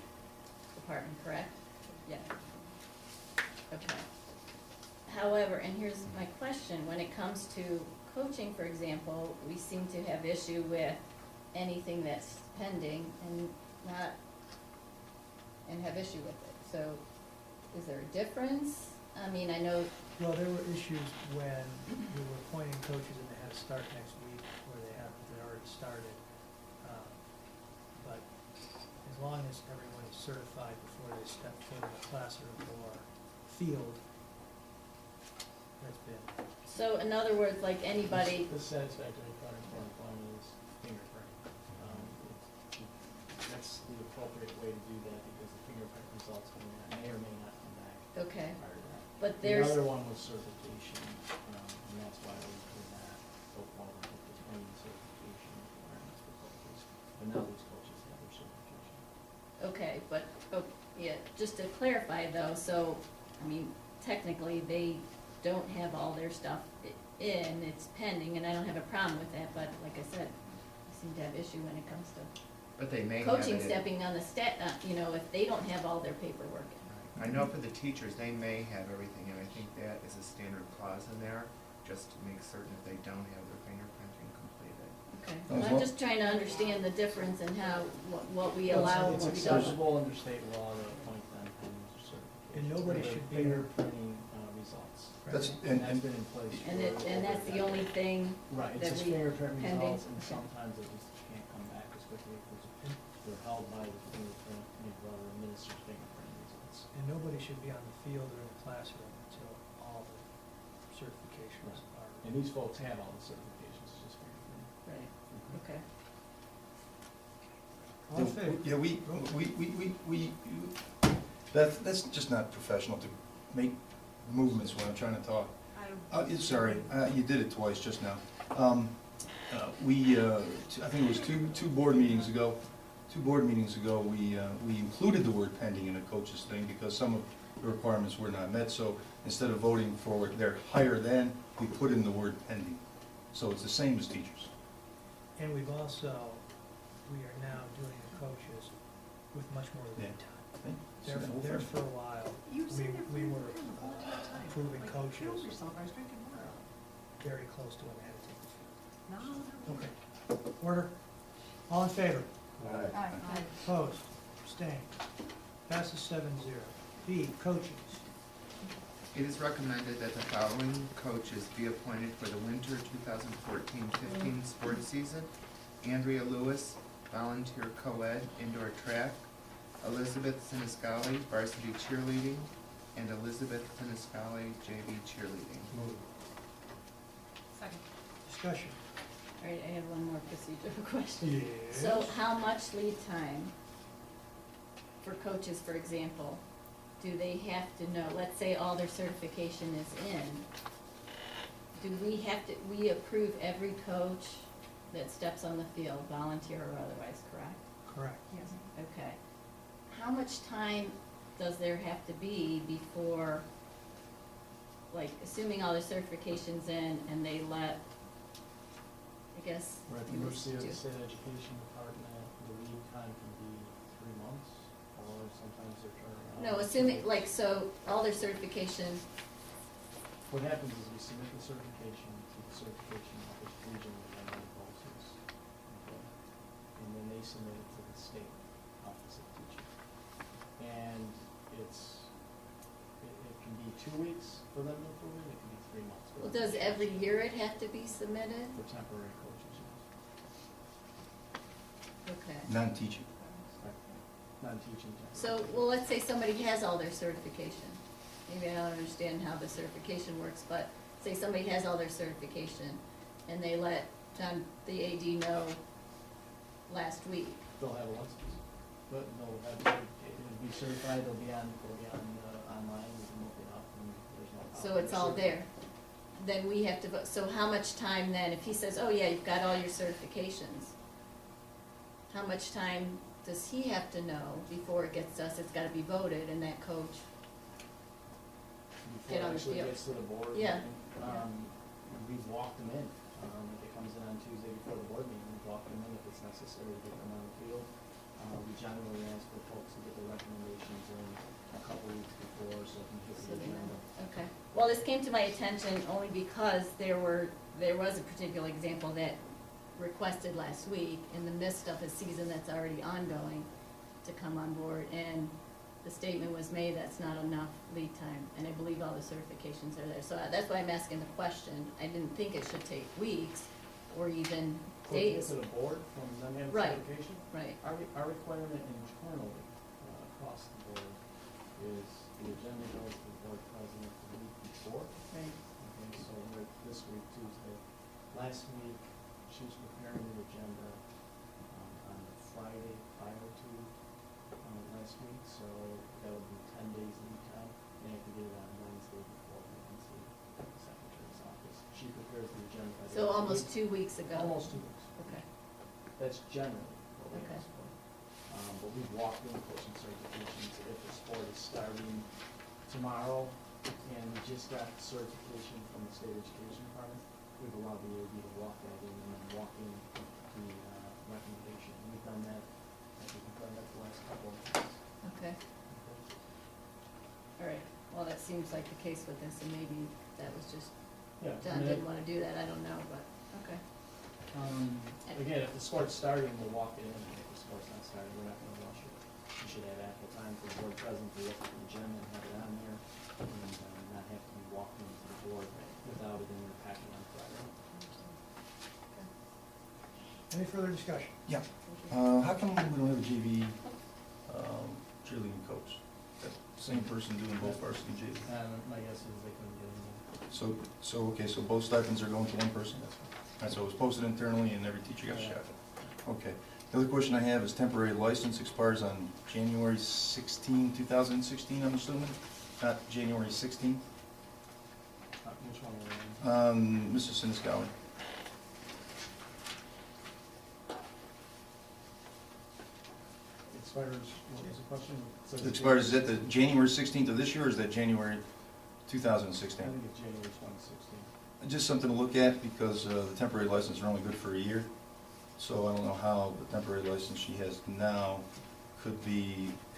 I: department, correct? Yeah. Okay. However, and here's my question, when it comes to coaching, for example, we seem to have issue with anything that's pending and have issue with it. So is there a difference? I mean, I know,
A: Well, there were issues when we were appointing coaches and they had to start next week, where they already started. But as long as everyone is certified before they step foot in the classroom or field, that's been,
I: so in other words, like anybody,
C: The satisfactory clearance for employment is fingerprint. appropriate way to do that because the fingerprint results may or may not come back
I: Okay,
C: prior to that.
I: but
C: The
I: there's,
C: other one was certification, and that's why we did that so far with the training certification requirements for coaches. But now these coaches have their certification.
I: okay, but, oh, yeah, just to clarify though, so, I mean, technically, they don't have all their stuff in, it's pending, and I don't have a problem with that, but like I said, I seem to have issue when it comes to
G: But they may have
I: coaching,
G: it.
I: stepping on the you know, if they don't have all their paperwork in.
G: I know for the teachers, they may have everything, and I think that is a standard clause in there, just to make certain if they don't have their fingerprinting completed.
I: Okay,
E: As
I: I'm
E: long-
I: just trying to understand the difference in how, what we allow and
C: It's
I: what we don't.
C: acceptable under state law to appoint them pending certification.
A: And nobody
C: for the
A: should be-
C: fingerprinting results.
E: That's,
C: And
E: and,
C: that's been in place for.
I: And that's the only thing,
C: Right, it's
I: that
C: just
I: we
C: fingerprint
I: pending.
C: results, and sometimes they just can't come back as quickly because they're held by the fingerprint, whoever administers fingerprint results.
A: And nobody should be on the field or in the classroom until all the certifications are.
C: And these folks have all the certifications, it's just fingerprint.
I: right, okay.
A: All in favor?
E: yeah, that's just not professional to make movements when I'm trying to talk. Sorry, you did it twice just now. I think it was two board meetings ago, we included the word pending in a coach's thing because some of the requirements were not met, so instead of voting for their higher than, we put in the word pending. So it's the same as teachers.
A: And we are now doing the coaches with much more lead
E: Yeah.
A: time. There for a while, we were approving coaches very close to when they had to take the field. Okay. Order. All in favor?
F: Aye.
A: Opposed? Abstained? Passes 7-0. B, coaches.
G: It is recommended that the following coaches be appointed for the winter 2014-15 sports season. Andrea Lewis, volunteer co-ed, indoor track. Elizabeth Siniscali, varsity cheerleading. And Elizabeth Siniscali, JV cheerleading.
J: Second.
A: Discussion.
I: All right, I have one more procedural question.
A: Yes.
I: So how much lead time for coaches, for example, do they have to know? Let's say all their certification is in. Do we approve every coach that steps on the field, volunteer or otherwise, correct?
A: Correct.
J: Yes.
I: Okay. How much time does there have to be before, like, assuming all their certifications in and they let, I guess.
C: We're at the mercy of the state education department, the lead time can be 3 months, or sometimes they're turning around.
I: No, assuming, like, so all their certification,
C: What happens is we submit the certification to the certification office regionally and then policies. Okay? And then they submit it to the state office of teaching. And it can be 2 weeks for them to approve it, it can be 3 months. for
I: well,
C: them to
I: does
C: approve it.
I: every year it have to be submitted?
C: For temporary coaches, yes.
I: Okay.
E: Non-teaching.
C: Non-teaching.
I: So, well, let's say somebody has all their certification. Maybe I don't understand how the certification works, but say somebody has all their certification and they let John, the AD, know last week.
C: They'll have a license, but it'll be certified, they'll be on online, we can look it up, and there's no problem.
I: So it's all there. Then we have to vote. So how much time then, if he says, oh yeah, you've got all your certifications, how much time does he have to know before it gets to us? It's gotta be voted and that coach, get on the
C: Before it
I: field.
C: actually gets to the board.
I: Yeah.
C: We've walked them in, if it comes in on Tuesday before the board meeting, we've walked them in if it's necessary to get them on the field. We generally ask for folks to get their recommendations in a couple weeks before, so it can hit
I: So
C: the
I: they
C: agenda.
I: okay. Well, this came to my attention only because there was a particular example that requested last week in the midst of a season that's already ongoing to come on board, and the statement was made that's not enough lead time, and I believe all the certifications are there. So that's why I'm asking the question. I didn't think it should take weeks or even days.
C: To the board from them having
I: Right.
C: certification?
I: Right,
C: Our requirement internally, across the board, is the agenda goes to the board president the week before.
I: right.
C: Okay, so we're this week, Tuesday. Last week, she was preparing the agenda on Friday prior to last week, so that would be 10 days lead time. They have to get it on Wednesday before Wednesday at the secretary's office. She prepares the agenda. by the
I: So
C: end of the
I: almost
C: week.
I: 2 weeks ago.
C: Almost 2 weeks.
I: Okay.
C: That's generally what we
I: Okay.
C: ask for. But we've walked in coaching certifications if the sport is starting tomorrow, and we just got certification from the state education department. We've allowed the AD to walk that in and then walk in the recommendation. We've done that, I think we've done that the last couple of months.
I: Okay. All right. Well, that seems like the case with this, and maybe that was just
C: Yeah. I
I: John
C: mean,
I: didn't want to do that. I don't know, but okay.
C: Again, if the sport's starting, we'll walk it in. If the sport's not starting, we're not gonna rush it. We should have ample time for the board president to look at the agenda and have it on there, and not have to be walking into the board without it in their packet on Friday.
A: Any further discussion?
E: Yeah. How come we don't have a JV cheerleading coach? That same person doing both varsity and JV?
C: My guess is they couldn't get in there.
E: So both stipends are going to one person? That's so it was posted internally and every teacher got a shot. Okay. The other question I have is temporary license expires on January 16, 2016, I'm assuming? Not January 16?
C: Which one are we on?
E: Mrs. Siniscowie.
C: Expires, what was the question? So
E: It expires, is that the January 16th of this year, or is that January
C: I
E: 2016?
C: think it's January 2016.
E: Just something to look at, because the temporary licenses are only good for a year. So I don't know how the temporary license she has now could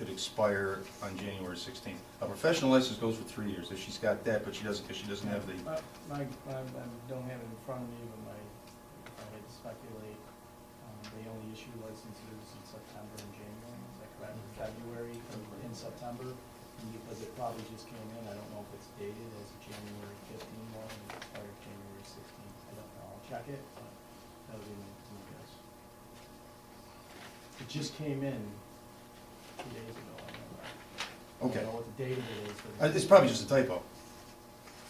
E: expire on January 16th. A professional license goes for 3 years, if she's got that, but she doesn't, because she doesn't have the,
C: I don't have it in front of me, but if I had to speculate, they only issue licenses in September and January, is that correct? February in September, and because it probably just came in, I don't know if it's dated as a January 15 one, and it expired January 16. I don't know, I'll check it, but that would be my guess. It just came in 2 days ago, I don't know.
E: okay.
C: I don't know what the date of it is, but
E: It's probably just a typo,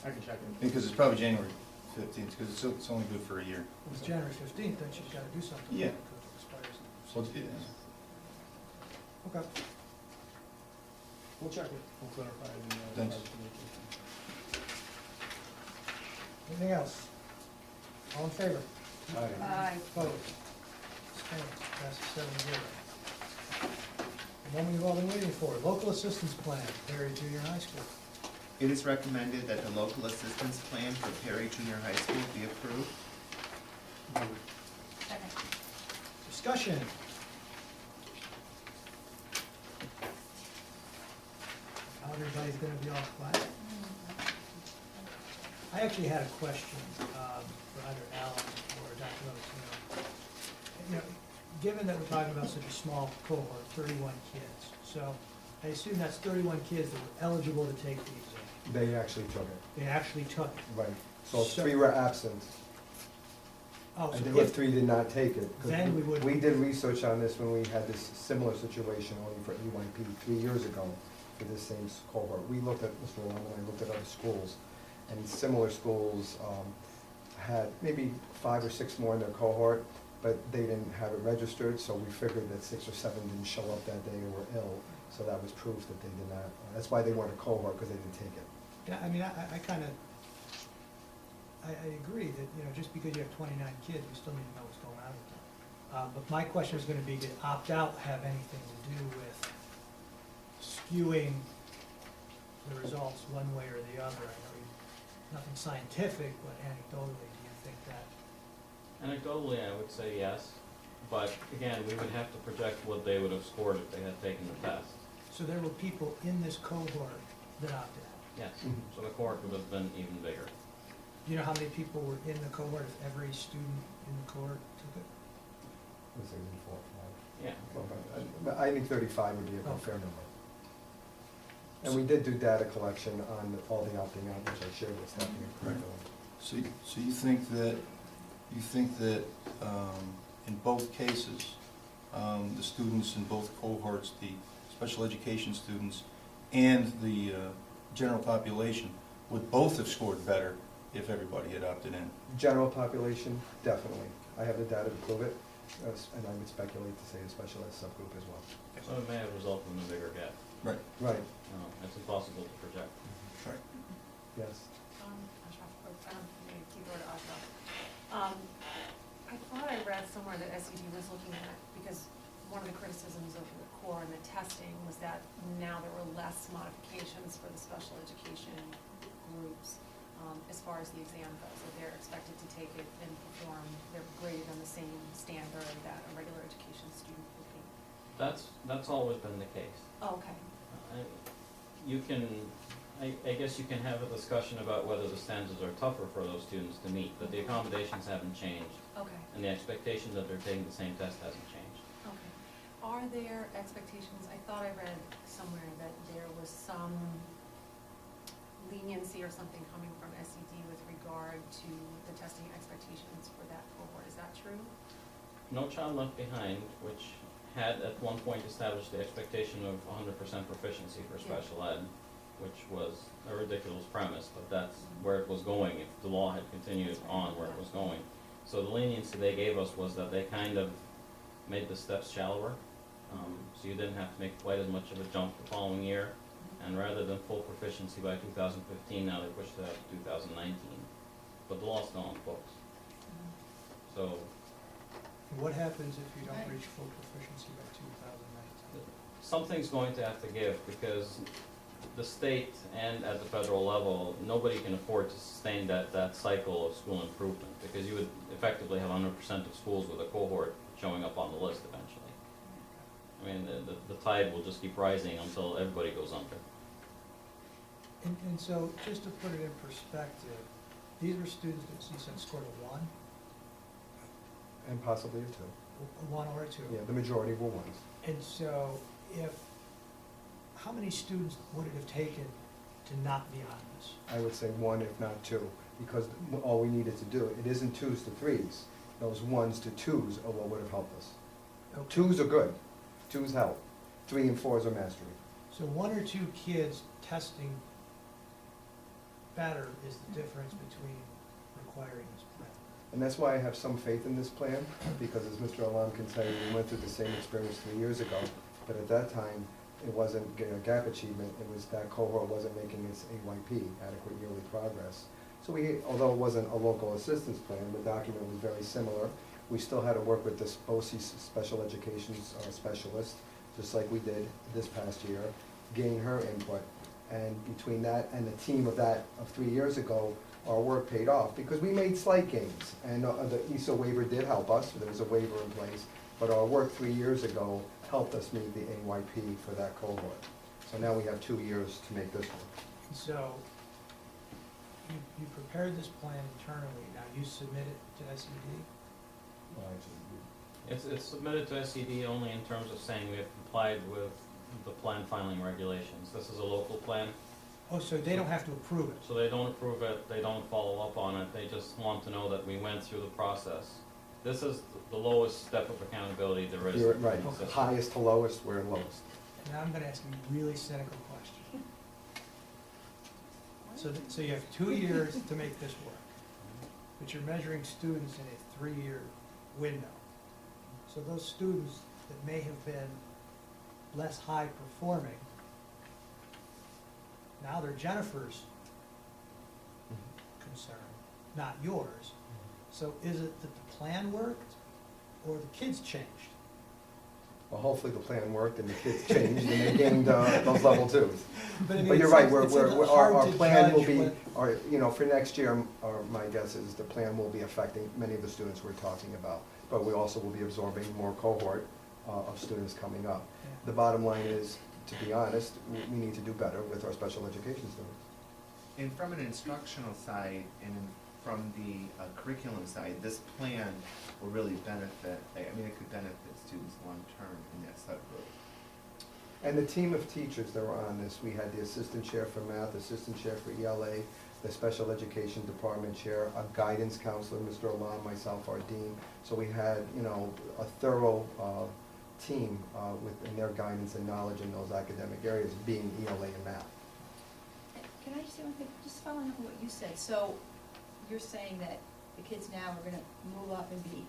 C: I can check it.
E: because it's probably January 15th, because it's only good for a year.
A: If it's January 15th, then she's gotta do something.
E: Yeah.
A: Because it expires.
E: So it's-
A: Okay.
C: We'll check it, we'll clarify it in the.
E: Thanks.
C: communication.
A: Anything else? All in favor?
K: Aye.
A: Opposed? Abstained? Passes 7-0. The moment you've all been waiting for, local assistance plan, Perry Junior High School.
G: It is recommended that the local assistance plan for Perry Junior High School be approved.
F: Second.
A: Discussion. How everybody's gonna be all quiet? I actually had a question for either Alan or Dr. Rose. You know, given that we're talking about such a small cohort, 31 kids, so I assume that's 31 kids that were eligible to take the exam.
L: They actually took it,
A: They actually took it.
L: right. So
A: So-
L: 3 were absent,
A: Oh,
L: and
A: so
L: there were
A: if,
L: 3 did not take it. 'Cause
A: Then we would-
L: We did research on this when we had this similar situation only for EYP 3 years ago for this same cohort. We looked at, Mr. Long and I looked at other schools, and similar schools had maybe 5 or 6 more in their cohort, but they didn't have it registered, so we figured that 6 or 7 didn't show up that day or were ill, so that was proof that they did not. That's why they weren't a cohort, because they didn't take it.
A: yeah, I mean, I kind of, I agree that, you know, just because you have 29 kids, we still need to know what's going on with them. But my question is gonna be, did opt-out have anything to do with skewing the results one way or the other? I know nothing scientific, but anecdotally, do you think that?
M: Anecdotally, I would say yes, but again, we would have to project what they would have scored if they had taken the test.
A: So there were people in this cohort that opted out.
M: Yes, so the cohort would have been even bigger.
A: Do you know how many people were in the cohort, if every student in the cohort took it?
L: It was maybe 4 or 5.
M: Yeah.
L: But I think 35 would be a fair number. And we did do data collection on all the opting out, which I shared with staff and curriculum.
E: so you think that in both cases, the students in both cohorts, the special education students and the general population, would both have scored better if everybody had opted in?
L: General population, definitely. I have the data to prove it. and I would speculate to say a special ed subgroup as well.
M: So it may have resulted in a bigger gap.
E: Right,
L: Right,
M: It's impossible to project.
E: right.
L: yes.
J: Ashraf, maybe keep it to Ashraf. I thought I read somewhere that SED was looking at, because one of the criticisms of the core and the testing was that now there were less modifications for the special education groups, as far as the exam goes, that they're expected to take it and perform, they're graded on the same standard that a regular education student would be.
M: That's always been the case.
J: Oh, okay.
M: You can, I guess you can have a discussion about whether the standards are tougher for those students to meet, but the accommodations haven't changed,
J: Okay,
M: and the expectation that they're taking the same test hasn't changed.
J: okay. Are there expectations, I thought I read somewhere that there was some leniency or something coming from SED with regard to the testing expectations for that cohort, is that true?
M: No Child Left Behind, which had at one point established the expectation of 100% proficiency for special ed, which was a ridiculous premise, but that's where it was going, if the law had continued on where it was going. So the leniency they gave us was that they kind of made the steps shallower, so you didn't have to make quite as much of a jump the following year, and rather than full proficiency by 2015, now they pushed it out to 2019. But the law's still on the books. So
A: What happens if you don't reach full proficiency by 2019?
M: something's going to have to give, because the state and at the federal level, nobody can afford to sustain that cycle of school improvement, because you would effectively have 100% of schools with a cohort showing up on the list eventually. I mean, the tide will just keep rising until everybody goes under.
A: And so, just to put it in perspective, these were students that you said scored a 1,
L: And possibly a 2.
A: a 1 or a 2.
L: Yeah, the majority were ones.
A: And so, how many students would it have taken to not be on this?
L: I would say 1, if not 2, because all we needed to do, it isn't 2s to 3s. Those 1s to 2s are what would have helped us.
A: Okay.
L: 2s are good. 2s help. 3 and 4s are mastery.
A: So 1 or 2 kids testing better is the difference between requiring this plan.
L: And that's why I have some faith in this plan, because as Mr. Alam can say, we went through the same experience 3 years ago, but at that time, it wasn't getting a gap achievement, it was that cohort wasn't making its AYP, adequate yearly progress. So although it wasn't a local assistance plan, the document was very similar. We still had to work with this BOCES special education specialist, just like we did this past year, gain her input. And between that and the team of 3 years ago, our work paid off, because we made slight gains. And the ESO waiver did help us, there was a waiver in place, but our work 3 years ago helped us meet the AYP for that cohort. So now we have 2 years to make this work.
A: And so, you prepared this plan internally, now you submit it to SED?
M: It's submitted to SED only in terms of saying we have complied with the plan filing regulations. This is a local plan,
A: Oh, so they don't have to approve it?
M: so they don't approve it, they don't follow up on it, they just want to know that we went through the process. This is the lowest step of accountability there is.
L: You're right,
M: in the system.
L: highest to lowest, we're lowest.
A: Now I'm gonna ask you a really cynical question. So you have 2 years to make this work, but you're measuring students in a 3-year window. So those students that may have been less high performing, now they're Jennifer's concern, not yours. So is it that the plan worked, or the kids changed?
L: Well, hopefully the plan worked and the kids changed and they gained those level 2s.
A: I mean,
L: But you're
A: it's
L: right,
A: it's
L: our
A: hard to
L: plan will
A: judge
L: be,
A: what-
L: for next year, my guess is the plan will be affecting many of the students we're talking about. But we also will be absorbing more cohort of students coming up.
A: Yeah.
L: The bottom line is, to be honest, we need to do better with our special education students.
G: And from an instructional side and from the curriculum side, this plan will really benefit, I mean, it could benefit students long-term in that subgroup.
L: And the team of teachers that were on this, we had the assistant chair for math, assistant chair for ELA, the special education department chair, a guidance counselor, Mr. Alam, myself, our dean. So we had, a thorough team in their guidance and knowledge in those academic areas, being ELA and math.
F: Can I just say one thing, just following up on what you said, so you're saying that the kids now are gonna move up and be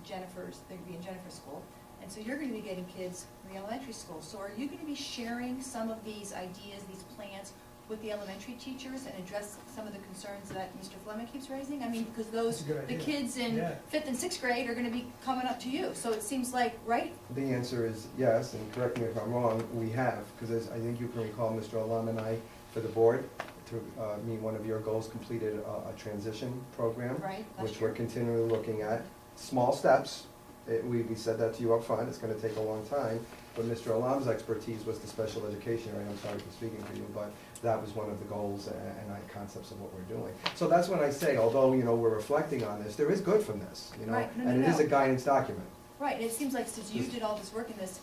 F: they're gonna be in Jennifer's school. And so you're gonna be getting kids in the elementary school. So are you gonna be sharing some of these ideas, these plans with the elementary teachers and address some of the concerns that Mr. Fleming keeps raising? I mean, because
A: That's a good
F: the
A: idea.
F: kids in
A: Yeah.
F: 5th and 6th grade are gonna be coming up to you. So it seems like, right?
L: The answer is yes, and correct me if I'm wrong, we have, because I think you can recall, Mr. Alam and I, for the board, to meet one of your goals, completed a transition program.
F: Right, last
L: Which we're
F: year.
L: continually looking at. Small steps, we said that to you up front. It's gonna take a long time. But Mr. Alam's expertise was the special education area, I'm sorry for speaking for you, but that was one of the goals and concepts of what we're doing. So that's when I say, although, we're reflecting on this, there is good from this,
F: Right, no,
L: and it is
F: no.
L: a guidance document.
F: Right, it seems like since you did all this work in this,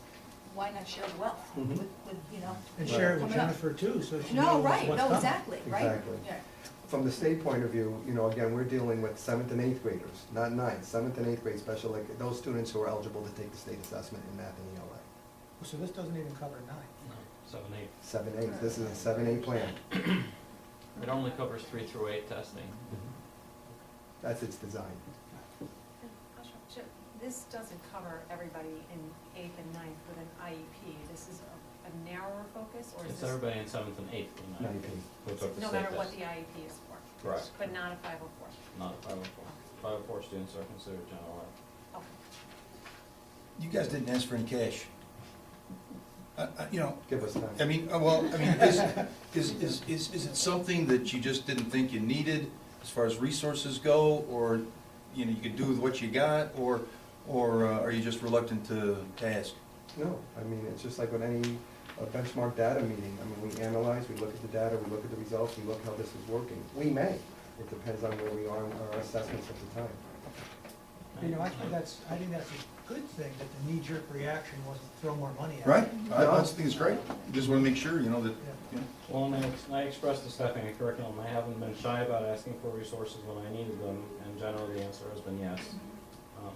F: why not share the wealth with,
L: Mhm.
A: And share it with
F: Coming up.
A: Jennifer too, so she
F: No,
A: knows
F: right,
A: what's
F: no,
A: coming.
F: exactly, right?
L: Exactly.
F: Yeah.
L: From the state point of view, again, we're dealing with 7th and 8th graders, not 9th, 7th and 8th grade special, like those students who are eligible to take the state assessment in math and ELA.
A: So this doesn't even cover 9.
M: No, 7, 8.
L: 7, 8, this is a 7, 8 plan.
M: It only covers 3 through 8 testing.
L: That's its design.
J: Sure. This doesn't cover everybody in 8th and 9th with an IEP. This is a narrower focus, or is
M: It's
J: this?
M: everybody in 7th and 8th in
L: IEP.
M: who took the
J: No
M: state
J: matter what
M: test.
J: the IEP is for?
M: Correct.
J: But not a 504?
M: Not a 504. 504 students are considered general ed.
J: Okay.
E: You guys didn't ask for any cash.
L: Give us time.
E: Is it something that you just didn't think you needed as far as resources go, or, you could do with what you got, or are you just reluctant to ask?
L: No, it's just like with any benchmark data meeting. We analyze, we look at the data, we look at the results, we look how this is working. We may. It depends on where we are in our assessments at the time.
A: I think that's a good thing, that the knee-jerk reaction wasn't throw more money at it.
E: Right? I just think it's great. You just want to make sure, that,
M: Well, and I expressed to staffing and curriculum, I haven't been shy about asking for resources when I needed them, and generally the answer has been yes.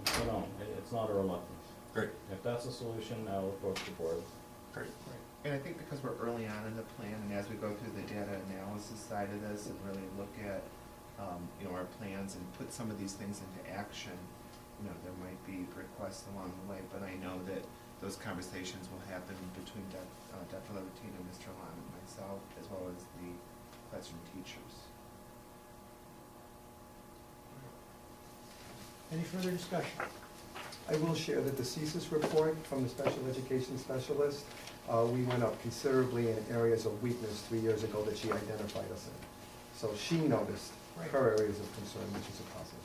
M: So no, it's not a reluctance.
E: Great.
M: If that's a solution, I'll approach the board.
E: Great.
G: And I think because we're early on in the plan, and as we go through the data analysis side of this and really look at, our plans and put some of these things into action, there might be requests along the way, but I know that those conversations will happen between Dr. Levitine and Mr. Lam and myself, as well as the classroom teachers.
A: Any further discussion?
L: I will share that the CSIS report from the special education specialist, we went up considerably in areas of weakness 3 years ago that she identified us in. So she noticed her areas of concern, which is a positive.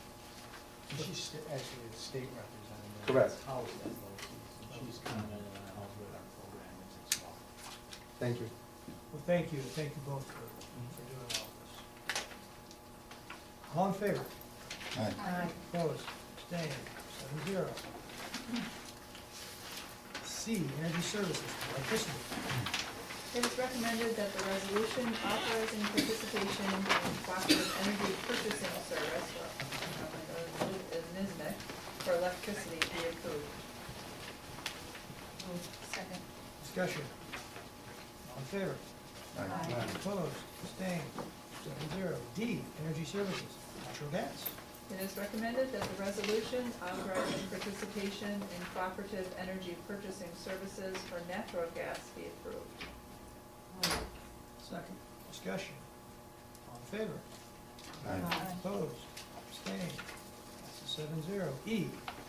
C: She's actually a state representative.
L: Correct.
C: House as those, and she's commented on how good our program is as well.
L: Thank you.
A: Well, thank you both for doing all this. All in favor?
E: Aye.
A: Opposed? Abstained? 7-0. C, Energy Services, electricity.
K: It is recommended that the resolution authorizing participation in cooperative energy purchasing service, NISMIC, for electricity be approved.
F: Second.
A: Discussion. All in favor?
F: Aye.
A: Opposed? Abstained? 7-0. D, Energy Services, natural gas.
K: It is recommended that the resolution authorizing participation in cooperative energy purchasing services for natural gas be approved.
A: Second. Discussion. All in favor?
E: Aye.
A: Opposed? Abstained? Passes 7-0. E,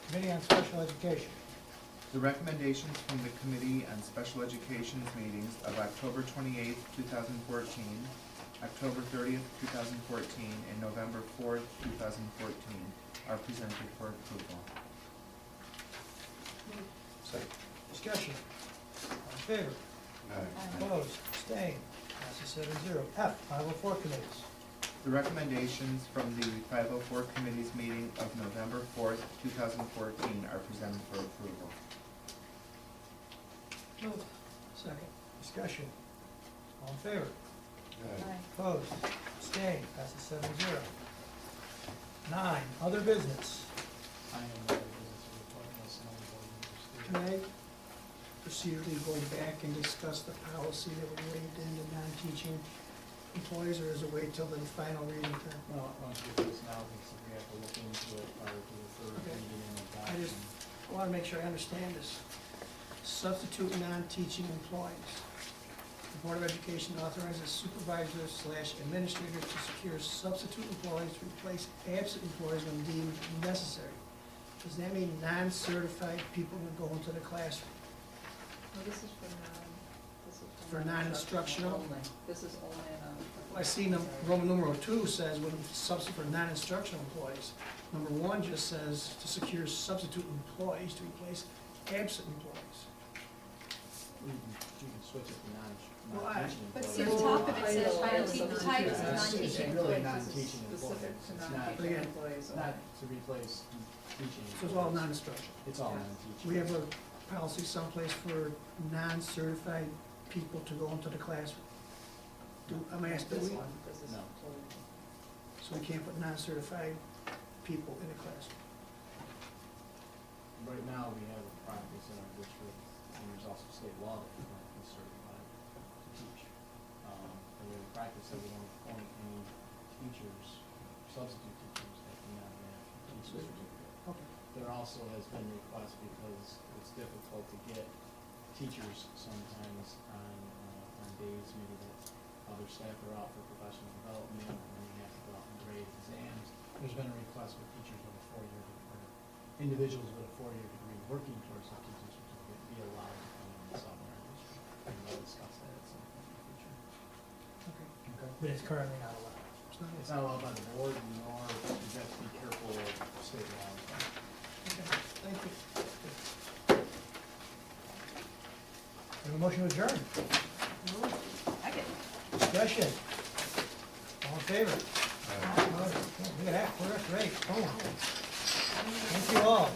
A: Committee on Special Education.
G: The recommendations from the Committee on Special Education's meetings of October 28th, 2014, October 30th, 2014, and November 4th, 2014 are presented for approval.
E: Second.
A: Discussion. All in favor? Opposed? Abstained? Passes 7-0. F, 504 committees.
G: The recommendations from the 504 Committee's meeting of November 4th, 2014 are presented for approval.
K: Moved.
A: Second. Discussion. All in favor?
F: Aye.
A: Opposed? Abstained? Passes 7-0. 9, other business.
C: I am the business report, unless someone board
H: Can I procedurally go back and discuss the policy that we waived into non-teaching employees, or is it wait till the final reading time?
C: Well, I want to do this now, because we have to look into it prior to the third
H: Okay.
C: reading and adopt.
H: I just want to make sure I understand this. Substitute non-teaching employees. The Board of Education authorizes supervisor/administrator to secure substitute employees to replace absent employees when deemed necessary. Does that mean non-certified people will go into the classroom?
K: No, this is for
H: For non-instructional?
K: only. This is only
H: I see Roman numeral 2 says when substitute for non-instructional employees. Number 1 just says to secure substitute employees to replace absent employees.
C: You can switch it to
H: Well, I-
C: non-teaching
F: But
C: employees.
F: see, the top of it says,
K: Title
F: the title is
C: It's
F: non-teaching
C: really
F: employees.
C: non-teaching
K: specific
C: employees.
K: to
C: It's not,
K: non-teaching
H: Again,
K: employees only.
C: not to replace teaching.
H: So it's all
C: employees.
H: non-instructional.
C: It's all
K: Yeah.
C: non-teaching.
H: We have a policy someplace for non-certified people to go into the classroom. I'm asking,
K: This
H: we,
K: one, this is
C: No.
K: totally.
H: so we can't put non-certified people in the classroom.
C: Right now, we have a practice in our district, and there's also state law that you have to be certified to teach. And we have a practice that we don't appoint any teachers, substitute teachers that do not have a teaching certificate.
H: Okay.
C: There also has been requests because it's difficult to get teachers sometimes on days maybe that other staff are out for professional development, and then you have to go out and grade exams. There's been a request for teachers with a four-year, or individuals with a four-year degree working towards a teaching certificate be allowed to come in the Southern District. And we'll discuss that at some point in the future.
H: Okay.
C: Okay.
A: But it's currently not allowed.
C: It's not allowed by the board, nor you have to be careful of state laws.
H: Okay, thank you.
A: We have a motion to adjourn. Discussion. All in favor? Look at that, we're great. Oh. Thank you all.